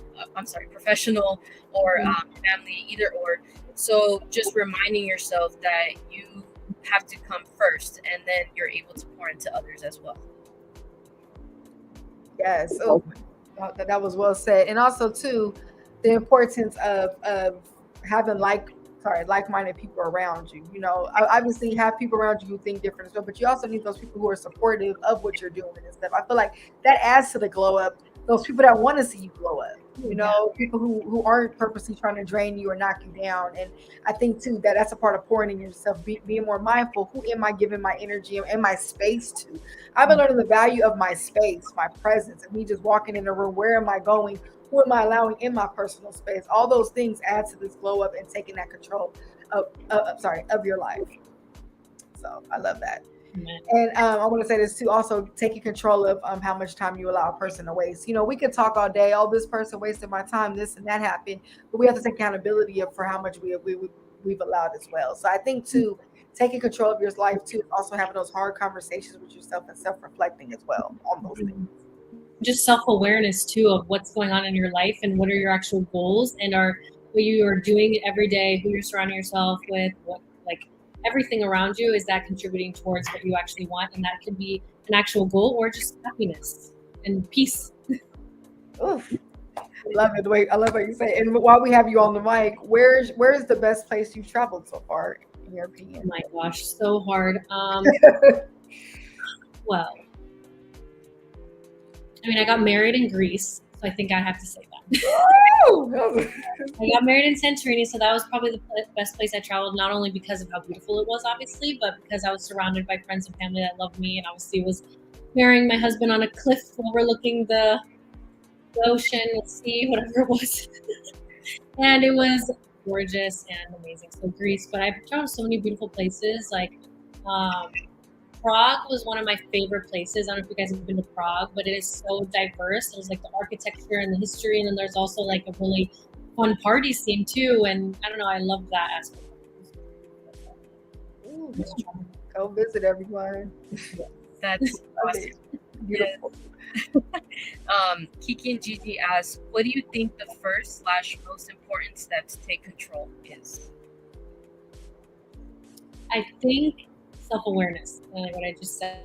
or family, either or. So just reminding yourself that you have to come first, and then you're able to pour into others as well. Yes, that was well said. And also too, the importance of having like-minded people around you. You know, obviously you have people around you who think different as well, but you also need those people who are supportive of what you're doing and stuff. I feel like that adds to the glow up. Those people that want to see you glow up, you know, people who aren't purposely trying to drain you or knock you down. And I think too that that's a part of pouring in yourself, being more mindful. Who am I giving my energy and my space to? I've been learning the value of my space, my presence, and me just walking in a room. Where am I going? Who am I allowing in my personal space? All those things add to this glow up and taking that control of your life. So I love that. And I want to say this too, also taking control of how much time you allow a person to waste. You know, we could talk all day, oh, this person wasted my time, this and that happened, but we have to take accountability for how much we've allowed as well. So I think too, taking control of your life too, also having those hard conversations with yourself and self-reflecting as well on those things. Just self-awareness too of what's going on in your life and what are your actual goals and what you are doing every day, who you're surrounding yourself with, what like everything around you, is that contributing towards what you actually want? And that could be an actual goal or just happiness and peace. Oof. I love what you say. And while we have you on the mic, where's the best place you've traveled so far, in your opinion? Oh my gosh, so hard. Well, I mean, I got married in Greece, So I think I have to say that. Woo! I got married in Santorini, so that was probably the best place I traveled, not only because of how beautiful it was, obviously, but because I was surrounded by friends and family that loved me, and obviously was marrying my husband on a cliff overlooking the ocean, the sea, whatever it was. And it was gorgeous and amazing. So Greece, but I've traveled so many beautiful places. Like Prague was one of my favorite places. I don't know if you guys have been to Prague, but it is so diverse. There's like the architecture and the history, and then there's also like a really fun party scene too. And I don't know, I love that aspect. Ooh, go visit everyone. That's awesome. Beautiful. Kiki and Gigi asks, what do you think the first/most important step to take control is? I think self-awareness, like what I just said.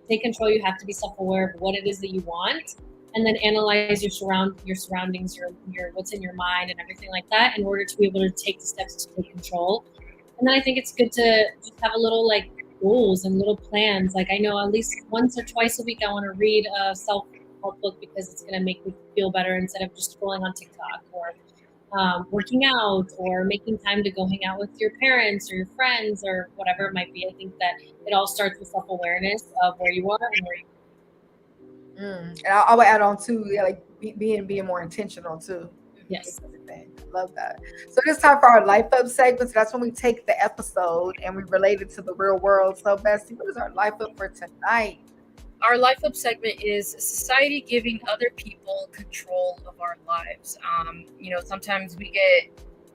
Take control. You have to be self-aware of what it is that you want, and then analyze your surroundings, your what's in your mind, and everything like that, in order to be able to take the steps to take control. And then I think it's good to just have a little like goals and little plans. Like I know at least once or twice a week I want to read a self-help book because it's going to make me feel better instead of just scrolling on TikTok or working out or making time to go hang out with your parents or your friends or whatever it might be. I think that it all starts with self-awareness of where you are and where you And I would add on too, yeah, like being more intentional too. Yes. Everything. I love that. So it's time for our life up segment. So that's when we take the episode and we relate it to the real world. So Bessie, what is our life up for tonight? Our life up segment is society giving other people control of our lives. Sometimes we get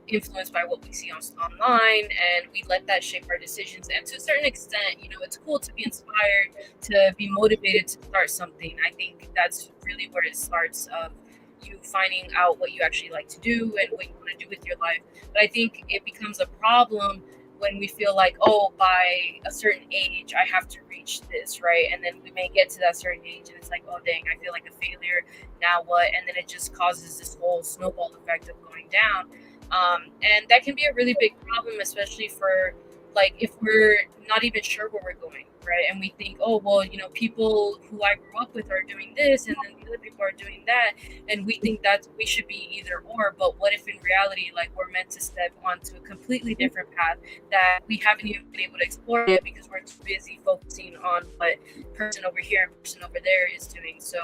influenced by what we see online, and we let that shape our decisions. And to a certain extent, it's cool to be inspired, to be motivated to start something. I think that's really where it starts, of you finding out what you actually like to do and what you want to do with your life. But I think it becomes a problem when we feel like, oh, by a certain age, I have to reach this, right? And then we may get to that certain age and it's like, oh, dang, I feel like a failure. Now what? And then it just causes this whole snowball effect of going down. And that can be a really big problem, especially for like if we're not even sure where we're going, right? And we think, oh, well, people who I grew up with are doing this and then the other people are doing that. And we think that we should be either or. But what if in reality, like we're meant to step onto a completely different path that we haven't even been able to explore yet because we're too busy focusing on what person over here and person over there is doing. So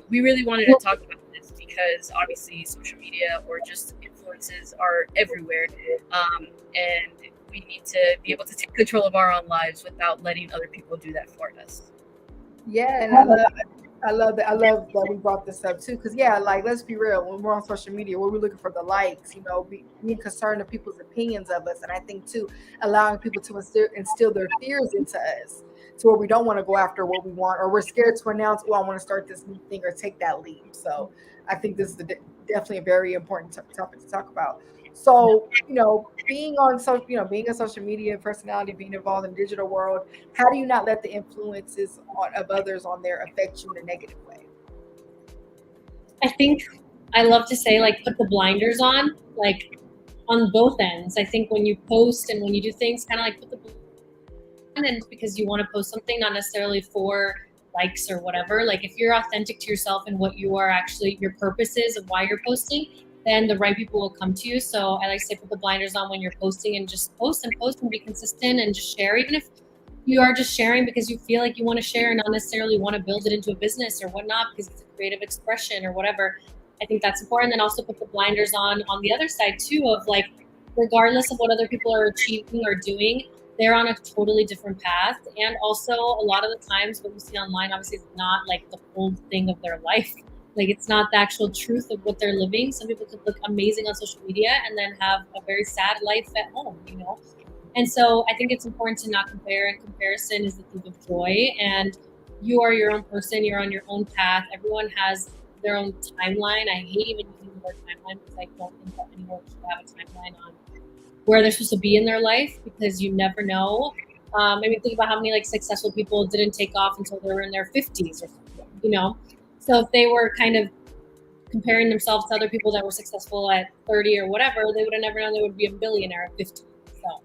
we really wanted to talk about this because obviously social media or just influences are everywhere. And we need to be able to take control of our own lives without letting other people do that for us. Yeah, and I love that. I love that we brought this up too, because like let's be real. When we're on social media, we're looking for the likes, being concerned of people's opinions of us, and I think too, allowing people to instill their fears into us, to where we don't want to go after what we want, or we're scared to announce, "Oh, I want to start this new thing," or take that leap. So I think this is definitely a very important topic to talk about. So, being on being a social media personality, being involved in the digital world, how do you not let the influences of others on there affect you in a negative way? I think I love to say, like, put the blinders on, like, on both ends. I think when you post and when you do things, kind of like put the blinders on, and because you want to post something, not necessarily for likes or whatever. Like, if you're authentic to yourself and what you are actually, your purpose is of why you're posting, then the right people will come to you. So I like to say put the blinders on when you're posting and just post and be consistent and just share. Even if you are just sharing because you feel like you want to share and not necessarily want to build it into a business or whatnot because it's a creative expression or whatever. I think that's important. And then also put the blinders on the other side too, of like, regardless of what other people are achieving or doing, they're on a totally different path. And also a lot of the times what you see online obviously is not like the whole thing of their life. Like, it's not the actual truth of what they're living. Some people could look amazing on social media and then have a very sad life at home, And so I think it's important to not compare, and comparison is the thief of joy. And you are your own person. You're on your own path. Everyone has their own timeline. I hate even using the word timeline because I don't think that anyone should have a timeline on where they're supposed to be in their life, because you never know. I mean, think about how many like successful people didn't take off until they were in their 50s or something, So if they were kind of comparing themselves to other people that were successful at 30 or whatever, they would have never known they would be a billionaire at 50. So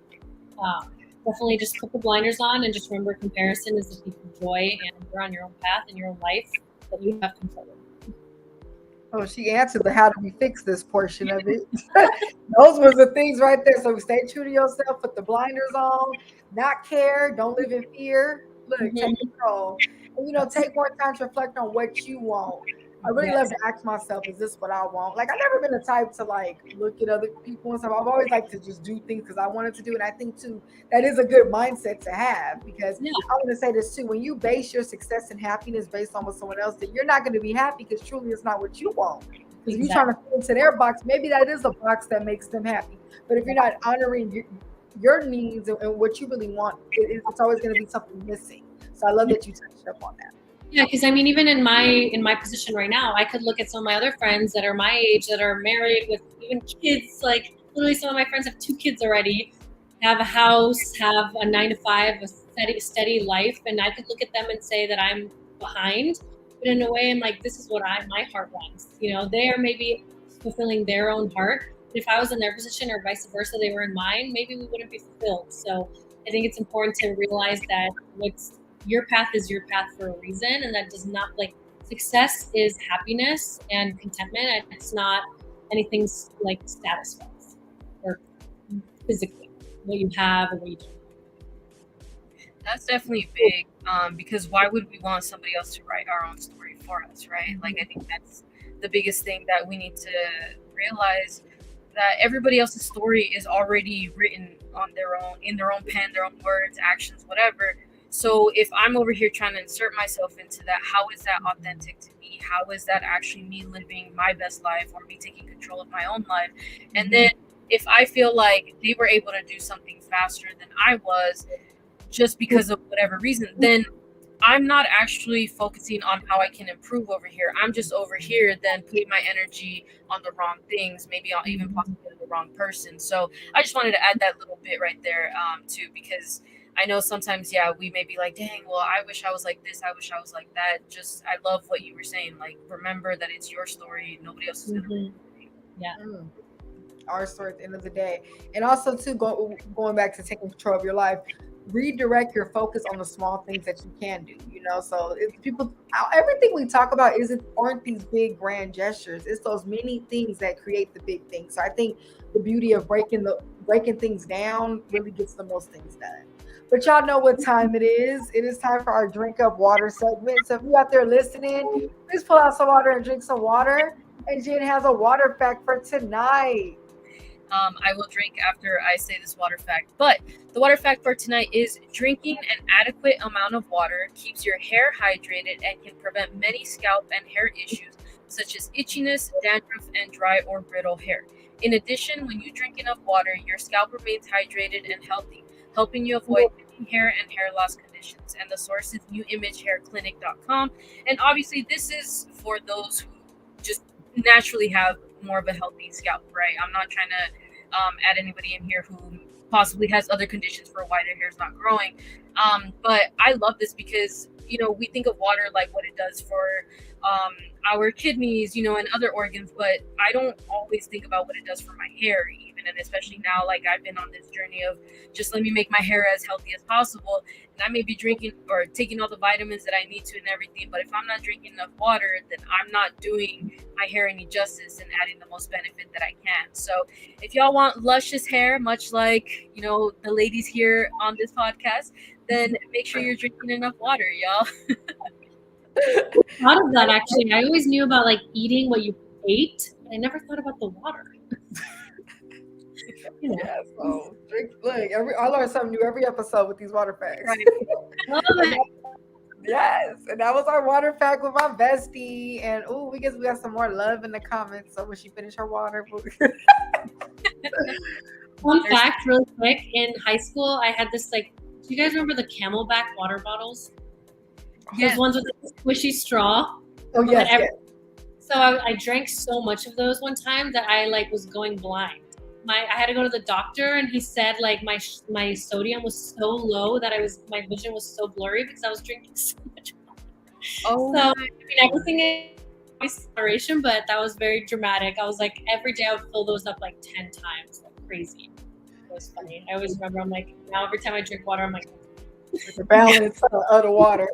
definitely just put the blinders on and just remember comparison is the thief of joy, and you're on your own path in your own life that you have control over. Oh, she answered the how do we fix this portion of it. Those were the things right there. So stay true to yourself, put the blinders on, not care, don't live in fear. Look, take control. And take more time to reflect on what you want. I really love to ask myself, is this what I want? Like, I've never been the type to like look at other people and stuff. I've always liked to just do things because I wanted to do. And I think too, that is a good mindset to have because I want to say this too. When you base your success and happiness based on what someone else did, you're not going to be happy because truly it's not what you want. Because if you're trying to fit into their box, maybe that is a box that makes them happy. But if you're not honoring your needs and what you really want, it's always going to be something missing. So I love that you touched up on that. Yeah, because I mean, even in my position right now, I could look at some of my other friends that are my age, that are married with even kids. Like literally, some of my friends have 2 kids already, have a house, have a 9-to-5, a steady life, and I could look at them and say that I'm behind. But in a way, I'm like, this is what my heart wants. They are maybe fulfilling their own heart. But if I was in their position or vice versa, they were in mine, maybe we wouldn't be fulfilled. So I think it's important to realize that your path is your path for a reason, and that does not success is happiness and contentment, and it's not anything like status wise or physically what you have or what you don't. That's definitely big, because why would we want somebody else to write our own story for us, right? Like, I think that's the biggest thing that we need to realize, that everybody else's story is already written on in their own pen, their own words, actions, whatever. So if I'm over here trying to insert myself into that, how is that authentic to me? How is that actually me living my best life or me taking control of my own life? And then if I feel like they were able to do something faster than I was just because of whatever reason, then I'm not actually focusing on how I can improve over here. I'm just over here then putting my energy on the wrong things, maybe I'll even possibly the wrong person. So I just wanted to add that little bit right there too, because I know sometimes, we may be like, dang, well, I wish I was like this. I wish I was like that. Just, I love what you were saying. Like, remember that it's your story. Nobody else is going to read it. Yeah. Our story at the end of the day. And also, too, going back to taking control of your life, redirect your focus on the small things that you can do, So everything we talk about aren't these big grand gestures. It's those many things that create the big things. So I think the beauty of breaking things down really gets the most things done. But y'all know what time it is. It is time for our Drink Up Water segment. So if you're out there listening, please pull out some water and drink some water. And Jen has a water fact for tonight. I will drink after I say this water fact. But the water fact for tonight is drinking an adequate amount of water keeps your hair hydrated and can prevent many scalp and hair issues such as itchiness, dandruff, and dry or brittle hair. In addition, when you drink enough water, your scalp remains hydrated and healthy, helping you avoid hair and hair loss conditions. And the source is newimagehairclinic.com. And obviously, this is for those who just naturally have more of a healthy scalp, right? I'm not trying to add anybody in here who possibly has other conditions for why their hair is not growing. But I love this because, we think of water like what it does for our kidneys, and other organs, but I don't always think about what it does for my hair even, and especially now, like I've been on this journey of just let me make my hair as healthy as possible, and I may be drinking or taking all the vitamins that I need to and everything, but if I'm not drinking enough water, then I'm not doing my hair any justice and adding the most benefit that I can. So if y'all want luscious hair, much like, the ladies here on this podcast, then make sure you're drinking enough water, y'all. Thought of that actually. I always knew about eating what you ate, but I never thought about the water. Yeah, so look, I learn something new every episode with these water facts. Right. Love it. Yes, and that was our water fact with my bestie. And we got some more love in the comments. So when she finished her water, fun fact, really quick. In high school, I had this do you guys remember the Camelback water bottles? Yes. Those ones with the squishy straw. Oh yes. So I drank so much of those one time that I was going blind. I had to go to the doctor, and he said my sodium was so low that my vision was so blurry because I was drinking so much water. Oh, so everything is inspiration, but that was very dramatic. I was every day I would fill those up 10 times, crazy. It was funny. I always remember. I'm now every time I drink water, I'm the balance of the water.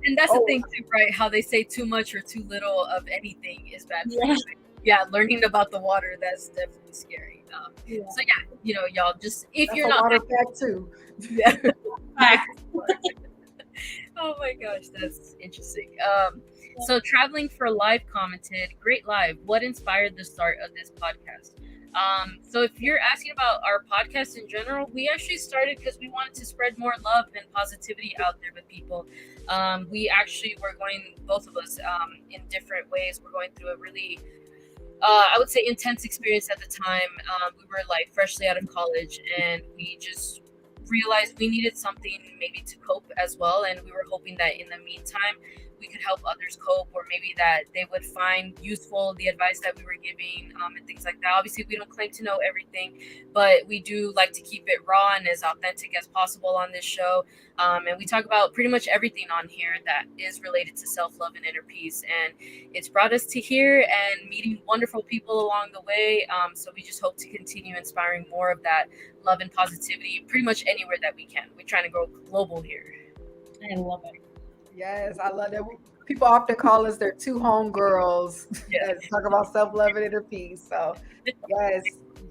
And that's the thing too, right? How they say too much or too little of anything is bad for you. Yeah, learning about the water, that's definitely scary. So yeah, y'all just if That's you're a not water fact too. Yeah. Oh my gosh, that's interesting. So Traveling for Life commented, great live. What inspired the start of this podcast? So if you're asking about our podcast in general, we actually started because we wanted to spread more love and positivity out there with people. We actually were going, both of us, in different ways. We're going through a really I would say intense experience at the time. We were like freshly out of college, and we just realized we needed something maybe to cope as well. And we were hoping that in the meantime, we could help others cope, or maybe that they would find useful the advice that we were giving, and things like that. Obviously, we don't claim to know everything, but we do like to keep it raw and as authentic as possible on this show. And we talk about pretty much everything on here that is related to self-love and inner peace. And it's brought us to here and meeting wonderful people along the way. So we just hope to continue inspiring more of that love and positivity pretty much anywhere that we can. We're trying to go global here. I love it. Yes, I love that. People often call us their two homegirls that talk about self-love and inner peace. So yes,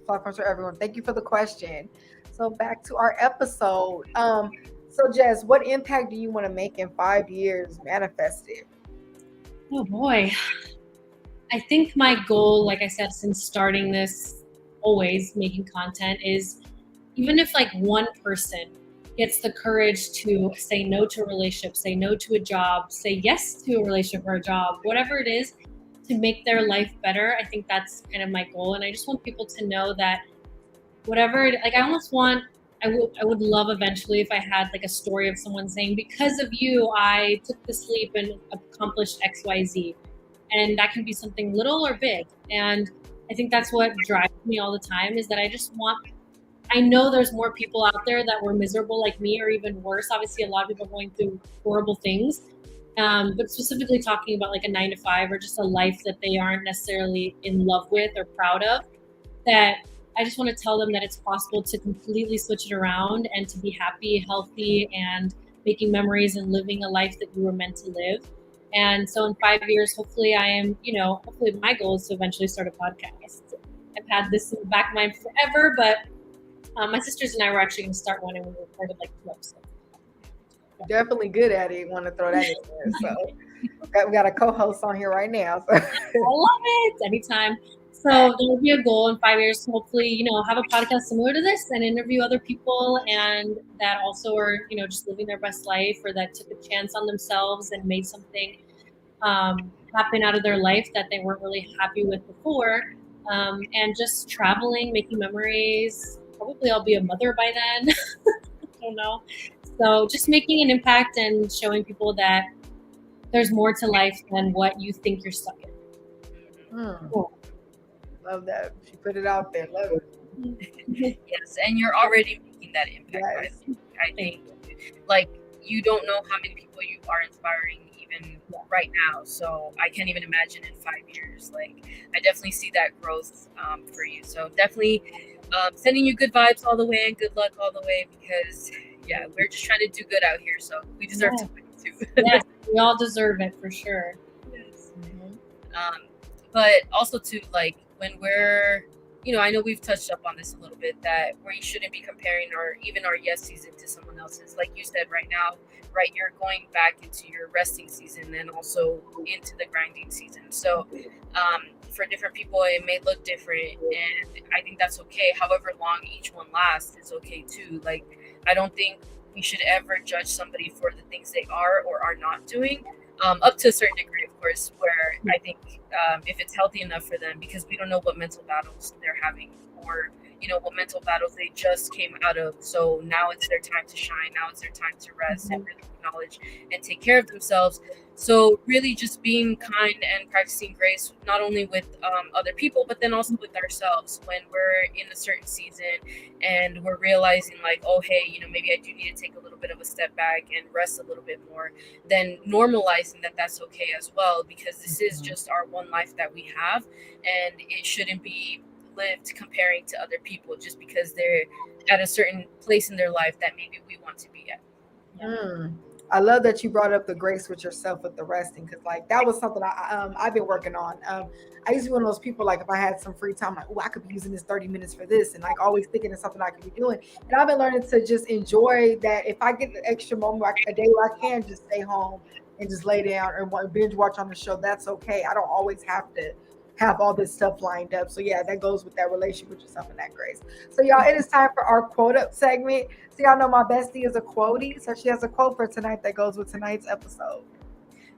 platforms for everyone. Thank you for the question. So back to our episode. So Jess, what impact do you want to make in 5 years manifested? Oh boy. I think my goal, like I said, since starting this, always making content, is even if like one person gets the courage to say no to a relationship, say no to a job, say yes to a relationship or a job, whatever it is, to make their life better. I think that's kind of my goal. And I just want people to know that whatever, like I almost want, I would love eventually if I had like a story of someone saying, because of you, I took this leap and accomplished XYZ. And that can be something little or big. And I think that's what drives me all the time, is that I know there's more people out there that were miserable like me, or even worse. Obviously, a lot of people are going through horrible things. But specifically talking about like a 9-to-5 or just a life that they aren't necessarily in love with or proud of, that I just want to tell them that it's possible to completely switch it around and to be happy, healthy, and making memories and living a life that you were meant to live. And so in 5 years, hopefully I am, hopefully my goal is to eventually start a podcast. I've had this in the back of my mind forever, but my sisters and I were actually going to start one, and we recorded like 2 episodes. Definitely good at it. Want to throw that in there. So we got a co-host on here right now. So. I love it. Anytime. So there will be a goal in 5 years to hopefully, have a podcast similar to this and interview other people, and that also are, just living their best life, or that took a chance on themselves and made something happen out of their life that they weren't really happy with before. And just traveling, making memories. Probably I'll be a mother by then. I don't know. So just making an impact and showing people that there's more to life than what you think you're stuck in. Cool. Love that. She put it out there. Love it. Yes, and you're already making that impact. Yes. I think like you don't know how many people you are inspiring even right now. So I can't even imagine in 5 years. Like I definitely see that growth for you. So definitely sending you good vibes all the way and good luck all the way, because we're just trying to do good out here. So we deserve to win too. Yes, we all deserve it for sure. Yes. But also too, like when we're, I know we've touched up on this a little bit, that we shouldn't be comparing our yes season to someone else's. Like you said, right now, right, you're going back into your resting season and also into the grinding season. So for different people, it may look different, and I think that's okay. However long each one lasts is okay too. Like I don't think we should ever judge somebody for the things they are or are not doing. Up to a certain degree, of course, where I think if it's healthy enough for them, because we don't know what mental battles they're having, or what mental battles they just came out of. So now it's their time to shine. Now it's their time to rest and really acknowledge and take care of themselves. So really just being kind and practicing grace, not only with other people, but then also with ourselves when we're in a certain season and we're realizing like, oh, hey, maybe I do need to take a little bit of a step back and rest a little bit more, then normalizing that that's okay as well, because this is just our one life that we have, and it shouldn't be lived comparing to other people just because they're at a certain place in their life that maybe we want to be at. I love that you brought up the grace with yourself with the resting, because like that was something I've been working on. I used to be one of those people, like if I had some free time, like, oh, I could be using this 30 minutes for this, and like always thinking of something I could be doing. And I've been learning to just enjoy that. If I get an extra moment, like a day where I can just stay home and just lay down or binge watch on the show, that's okay. I don't always have to have all this stuff lined up. So yeah, that goes with that relationship with yourself and that grace. So y'all, it is time for our quote up segment. So y'all know my bestie is a quotie, so she has a quote for tonight that goes with tonight's episode.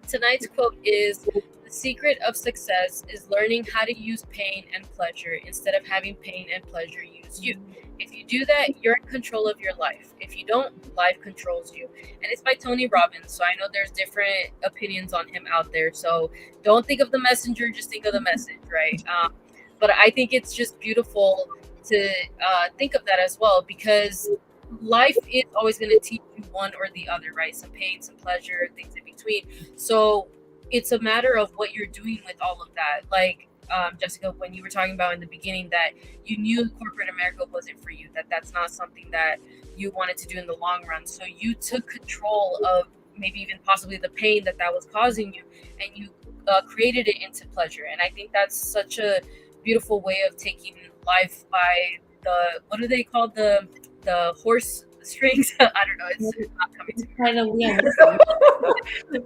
Tonight's quote is, "The secret of success is learning how to use pain and pleasure instead of having pain and pleasure use you. If you do that, you're in control of your life. If you don't, life controls you." And it's by Tony Robbins. So I know there's different opinions on him out there. So don't think of the messenger, just think of the message, right? But I think it's just beautiful to think of that as well, because life is always going to teach you one or the other, right? Some pain, some pleasure, things in between. So it's a matter of what you're doing with all of that. Like, Jessica, when you were talking about in the beginning that you knew corporate America wasn't for you, that's not something that you wanted to do in the long run. So you took control of maybe even possibly the pain that was causing you, and you created it into pleasure. And I think that's such a beautiful way of taking life by the, what do they call the horse strings? I don't know. It's not coming to me. Kind of, yeah. It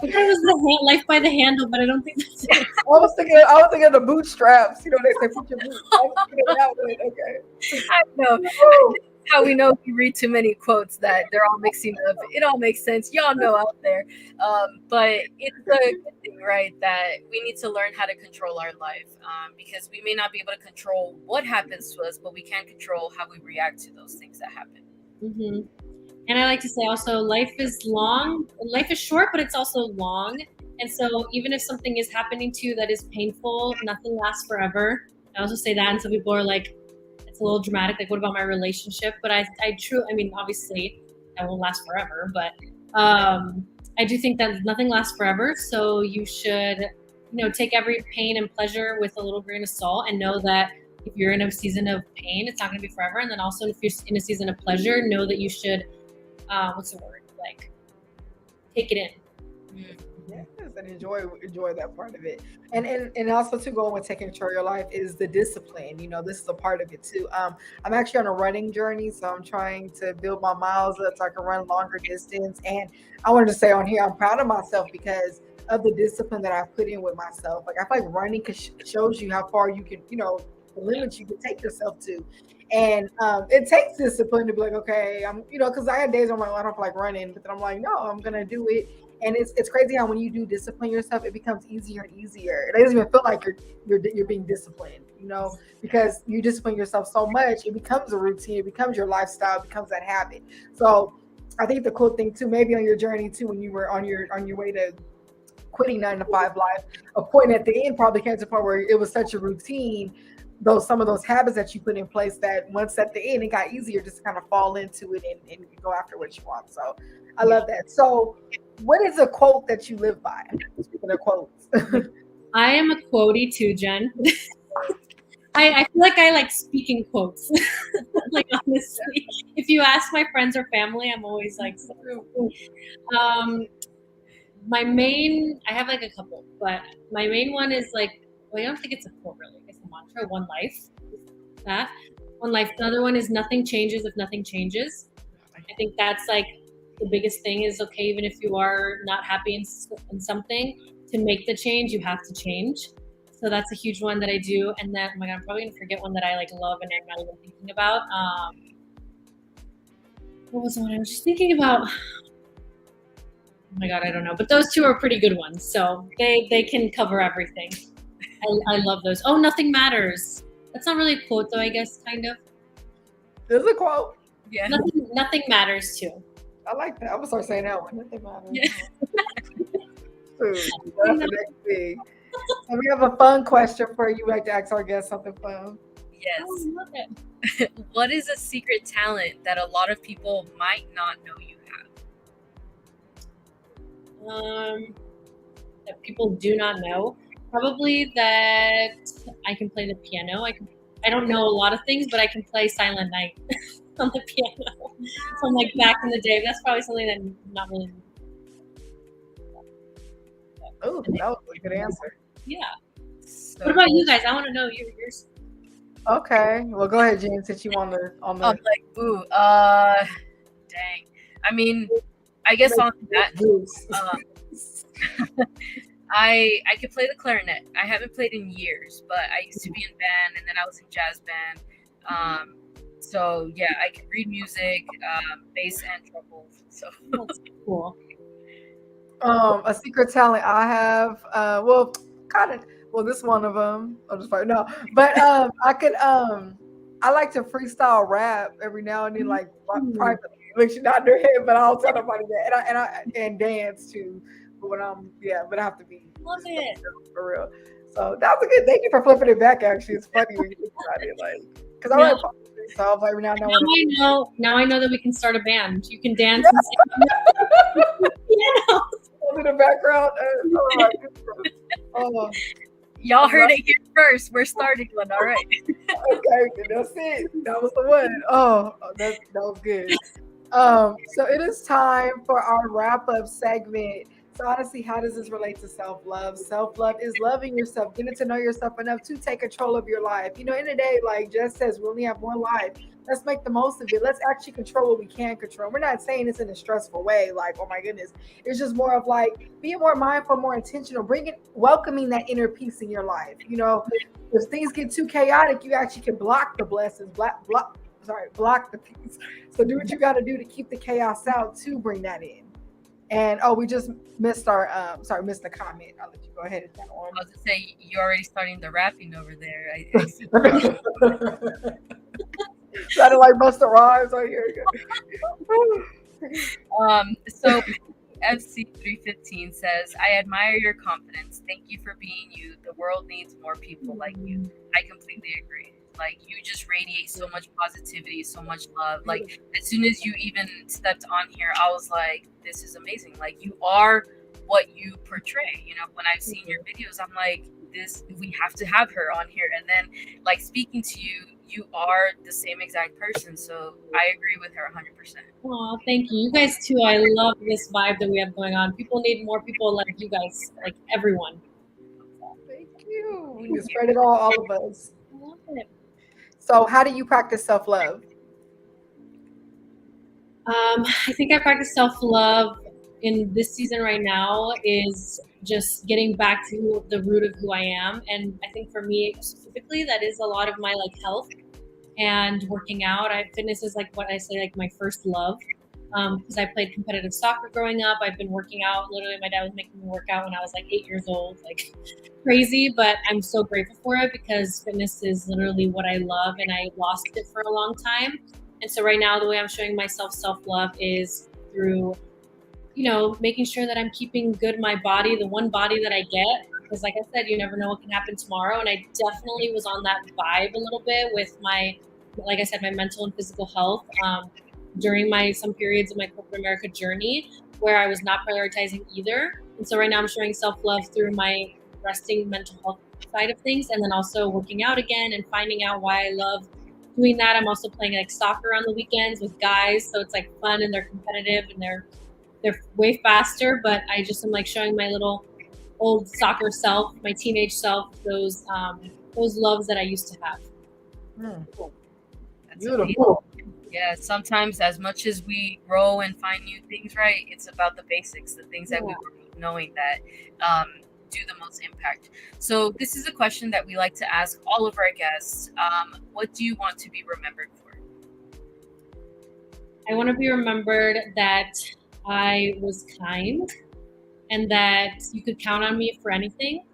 was the life by the handle, but I don't think that's it. I was thinking of the bootstraps. You know, they say put your boots. I was thinking of that one. Okay. I know. How we know if you read too many quotes that they're all mixing up. It all makes sense. Y'all know out there. But it's a good thing, right? That we need to learn how to control our life, because we may not be able to control what happens to us, but we can control how we react to those things that happen. Mm-hmm. And I like to say also, life is short, but it's also long. And so even if something is happening to you that is painful, nothing lasts forever. I also say that, and some people are like, it's a little dramatic, like what about my relationship? But I mean, obviously that won't last forever, but I do think that nothing lasts forever. So you should, take every pain and pleasure with a little grain of salt, and know that if you're in a season of pain, it's not going to be forever. And then also if you're in a season of pleasure, know that you should, like take it in. Yes, and enjoy that part of it. And also to go with taking control of your life is the discipline. This is a part of it too. I'm actually on a running journey, so I'm trying to build my miles up so I can run longer distance. And I wanted to say on here, I'm proud of myself because of the discipline that I've put in with myself. Like, I feel like running shows you how far you can, the limits you can take yourself to. And it takes discipline to be like, okay, I'm, because I had days I'm like, I don't feel like running, but then I'm like, no, I'm gonna do it. And it's crazy how when you do discipline yourself, it becomes easier and easier. It doesn't even feel like you're being disciplined, because you discipline yourself so much, it becomes a routine, it becomes your lifestyle, it becomes that habit. So I think the cool thing too, maybe on your journey too, when you were on your way to quitting 9-to-5 life, a point at the end probably came to a point where it was such a routine, some of those habits that you put in place, that once at the end it got easier just to kind of fall into it and go after what you want. So I love that. So what is a quote that you live by? Speaking of quotes. I am a quotey too, Jen. I feel like I like speaking quotes. Like, honestly, if you ask my friends or family, I'm always like, I have like a couple, but my main one is like, well, I don't think it's a quote really. It's a mantra, one life. That one life. The other one is nothing changes if nothing changes. I think that's like the biggest thing is, okay, even if you are not happy in something, to make the change, you have to change. So that's a huge one that I do. And then, oh my God, I'm probably gonna forget one that I like love and I'm not even thinking about. What was the one I was just thinking about? Oh my God, I don't know. But those two are pretty good ones. So they can cover everything. I love those. Oh, nothing matters. That's not really a quote though, I guess, kind of. There's a quote. Yeah. Nothing matters too. I like that. I'm gonna start saying that one. Nothing matters. Yeah. That's the next thing. And we have a fun question for you. Like to ask our guests something fun. Yes. Oh, I love it. What is a secret talent that a lot of people might not know you have? That people do not know. Probably that I can play the piano. I don't know a lot of things, but I can play Silent Night. on the piano from like back in the day. That's probably something that I'm not really. Oh, that was a good answer. Yeah. So What about you guys? I want to know yours. Okay, well, go ahead, Jen, since you on the. I'm like, ooh, dang. I mean, I guess on that, I could play the clarinet. I haven't played in years, but I used to be in band, and then I was in jazz band. So yeah, I can read music, bass and treble. So That's cool. A secret talent I have, well, kind of, well, this one of them. I'll just find no, but I could, I like to freestyle rap every now and then, like privately, which not their head, but I'll tell nobody that, and dance too. But when but I have to be Love it. for real. So that was a good. Thank you for flipping it back. Actually, it's funny when you think about it, like because I like freestyle every now and then. Now I know that we can start a band. You can dance and sing. In the background. Oh my goodness. Oh. Y'all heard it here first. We're starting one. All right. Okay, that's it. That was the one. Oh, that was good. So it is time for our wrap-up segment. So honestly, how does this relate to self-love? Self-love is loving yourself, getting to know yourself enough to take control of your life. You know, in the day, like Jess says, we only have one life. Let's make the most of it. Let's actually control what we can control. We're not saying it's in a stressful way, like, oh my goodness. It's just more of like being more mindful, more intentional, welcoming that inner peace in your life. You know, if things get too chaotic, you actually can block the blessings, block the peace. So do what you got to do to keep the chaos out to bring that in. And we just missed our missed the comment. I'll let you go ahead and that one. I was gonna say you're already starting the rapping over there. Sounded like Busta Rhymes right here. So FC315 says, I admire your confidence. Thank you for being you. The world needs more people like you. I completely agree. Like, you just radiate so much positivity, so much love. Like, as soon as you even stepped on here, I was like, this is amazing. Like, you are what you portray. You know, when I've seen your videos, I'm like, we have to have her on here. And then, like, speaking to you, you are the same exact person. So I agree with her 100%. Oh, thank you. You guys too. I love this vibe that we have going on. People need more people like you guys, like everyone. Thank you. We can spread it all of us. I love it. So how do you practice self-love? I think I practice self-love in this season right now is just getting back to the root of who I am. And I think for me specifically, that is a lot of my like health and working out. Fitness is like what I say, like my first love. Because I played competitive soccer growing up. I've been working out. Literally, my dad was making me work out when I was like 8 years old, like crazy. But I'm so grateful for it because fitness is literally what I love, and I lost it for a long time. And so right now, the way I'm showing myself self-love is through, you know, making sure that I'm keeping good my body, the one body that I get. Because like I said, you never know what can happen tomorrow. And I definitely was on that vibe a little bit with my, like I said, my mental and physical health. During some periods of my corporate America journey where I was not prioritizing either. And so right now I'm showing self-love through my resting mental health side of things, and then also working out again and finding out why I love doing that. I'm also playing like soccer on the weekends with guys. So it's like fun and they're competitive and they're way faster, but I just am like showing my little old soccer self, my teenage self, those loves that I used to have. That's beautiful. Yeah, sometimes as much as we grow and find new things, right, it's about the basics, the things that we were knowing that do the most impact. So this is a question that we like to ask all of our guests. What do you want to be remembered for? I want to be remembered that I was kind and that you could count on me for anything.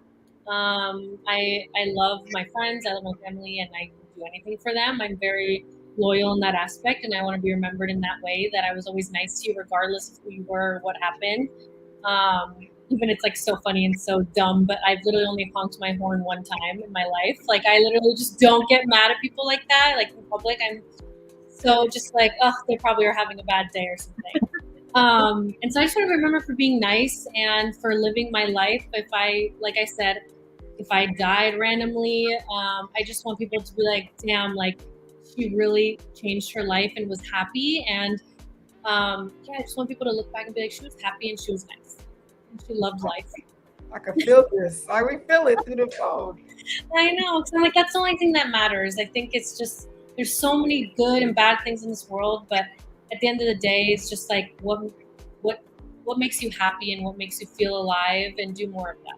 I love my friends, I love my family, and I do anything for them. I'm very loyal in that aspect, and I want to be remembered in that way, that I was always nice to you regardless of who you were or what happened. Even it's like so funny and so dumb, but I've literally only honked my horn one time in my life. Like, I literally just don't get mad at people like that. Like, in public, I'm so just like, oh, they probably are having a bad day or something. And so I just want to remember for being nice and for living my life. Like I said, if I died randomly, I just want people to be like, damn, like, she really changed her life and was happy. And I just want people to look back and be like, she was happy and she was nice. And she loved life. I can feel this. I can feel it through the phone. I know. Because I'm like, that's the only thing that matters. I think it's just, there's so many good and bad things in this world, but at the end of the day, it's just like what makes you happy and what makes you feel alive, and do more of that.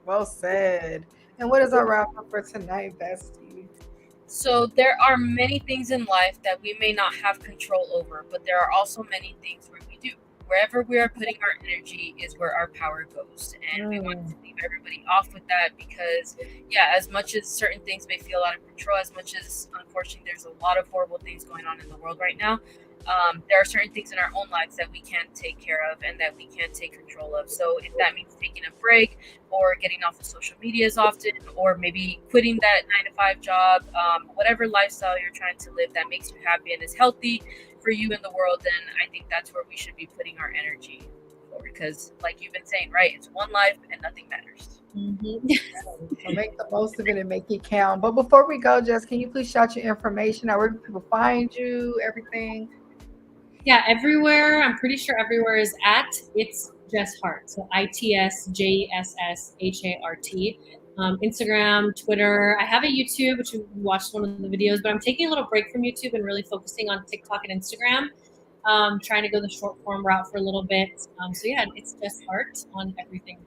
Well said. And what is our wrap up for tonight, Bestie? So there are many things in life that we may not have control over, but there are also many things where we do. Wherever we are putting our energy is where our power goes. And we want to leave everybody off with that because, as much as certain things may feel out of control, as much as, unfortunately, there's a lot of horrible things going on in the world right now, there are certain things in our own lives that we can't take care of and that we can't take control of. So if that means taking a break or getting off of social media as often, or maybe quitting that 9-to-5 job, whatever lifestyle you're trying to live that makes you happy and is healthy for you in the world, then I think that's where we should be putting our energy forward. Because like you've been saying, right, it's one life and nothing matters. So make the most of it and make it count. But before we go, Jess, can you please shout your information out? Where do people find you? Everything? Yeah, everywhere. I'm pretty sure everywhere is at It's Jess Hart. So ITSJESSHART. Instagram, Twitter. I have a YouTube, which you watched one of the videos, but I'm taking a little break from YouTube and really focusing on TikTok and Instagram. Trying to go the short form route for a little bit. It's Jess Hart on everything.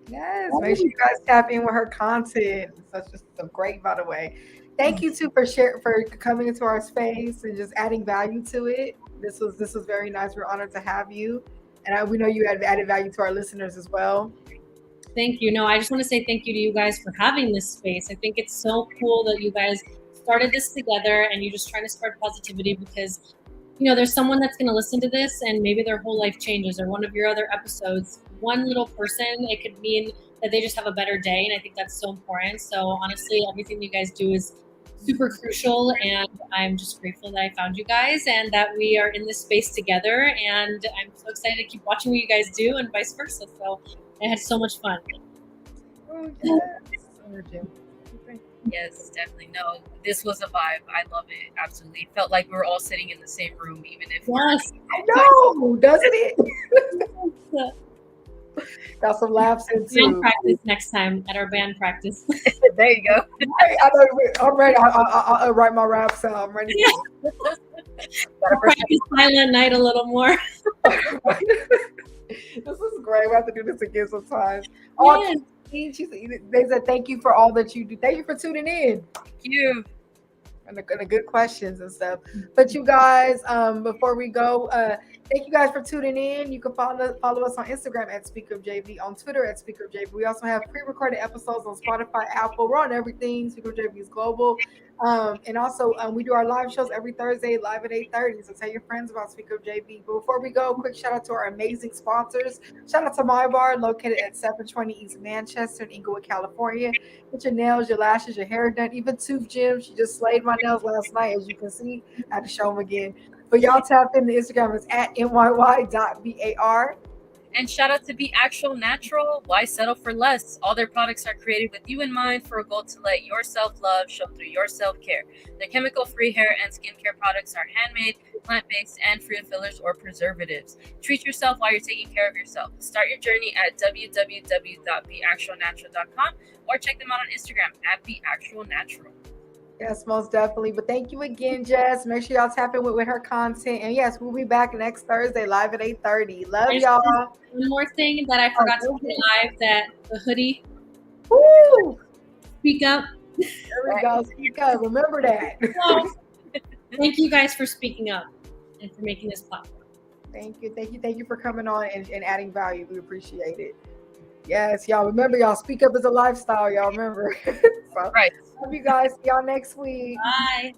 Yes, make sure you guys tap in with her content. That's just so great, by the way. Thank you too for coming into our space and just adding value to it. This was very nice. We're honored to have you, and we know you added value to our listeners as well. Thank you. No, I just want to say thank you to you guys for having this space. I think it's so cool that you guys started this together and you're just trying to spread positivity because, there's someone that's going to listen to this and maybe their whole life changes, or one of your other episodes, one little person, it could mean that they just have a better day. And I think that's so important. So honestly, everything you guys do is super crucial. And I'm just grateful that I found you guys and that we are in this space together. And I'm so excited to keep watching what you guys do and vice versa. So I had so much fun. Oh, yes. Yes, definitely. No, this was a vibe. I love it. Absolutely. It felt like we were all sitting in the same room, even if Yes. I know, doesn't it? Got some laughs in too. Band practice next time at our band practice. There you go. I know, I'm ready. I'll write my raps out. I'm ready. Practice Silent Night a little more. This is great. We have to do this again sometimes. Yes. They said thank you for all that you do. Thank you for tuning in. Thank you. And the good questions and stuff. But you guys, before we go, thank you guys for tuning in. You can follow us on Instagram at SpeakUpJv, on Twitter at SpeakUpJv. We also have pre-recorded episodes on Spotify, Apple. We're on everything. SpeakUpJv is global. And also, we do our live shows every Thursday, live at 8:30. So tell your friends about SpeakUpJv. But before we go, quick shout out to our amazing sponsors. Shout out to My Bar, located at 720 East Manchester in Inglewood, California. Get your nails, your lashes, your hair done, even tooth gym. She just slayed my nails last night, as you can see. I had to show them again. But y'all tap into Instagram. It's at nyy.bar. And shout out to Be Actual Natural. Why settle for less? All their products are created with you in mind for a goal to let your self-love show through your self-care. Their chemical-free hair and skincare products are handmade, plant-based, and free of fillers or preservatives. Treat yourself while you're taking care of yourself. Start your journey at www.beactualnatural.com or check them out on Instagram at beactualnatural. Yes, most definitely. But thank you again, Jess. Make sure y'all tap in with her content. And yes, we'll be back next Thursday, live at 8:30. Love y'all. One more thing that I forgot to say live, that the hoodie. Woo! Speak up. There we go. Speak up. Remember that. Thank you guys for speaking up and for making this platform. Thank you for coming on and adding value. We appreciate it. Yes, y'all. Remember, y'all, speak up is a lifestyle. Y'all remember. So, Right. love you guys. See y'all next week. Bye.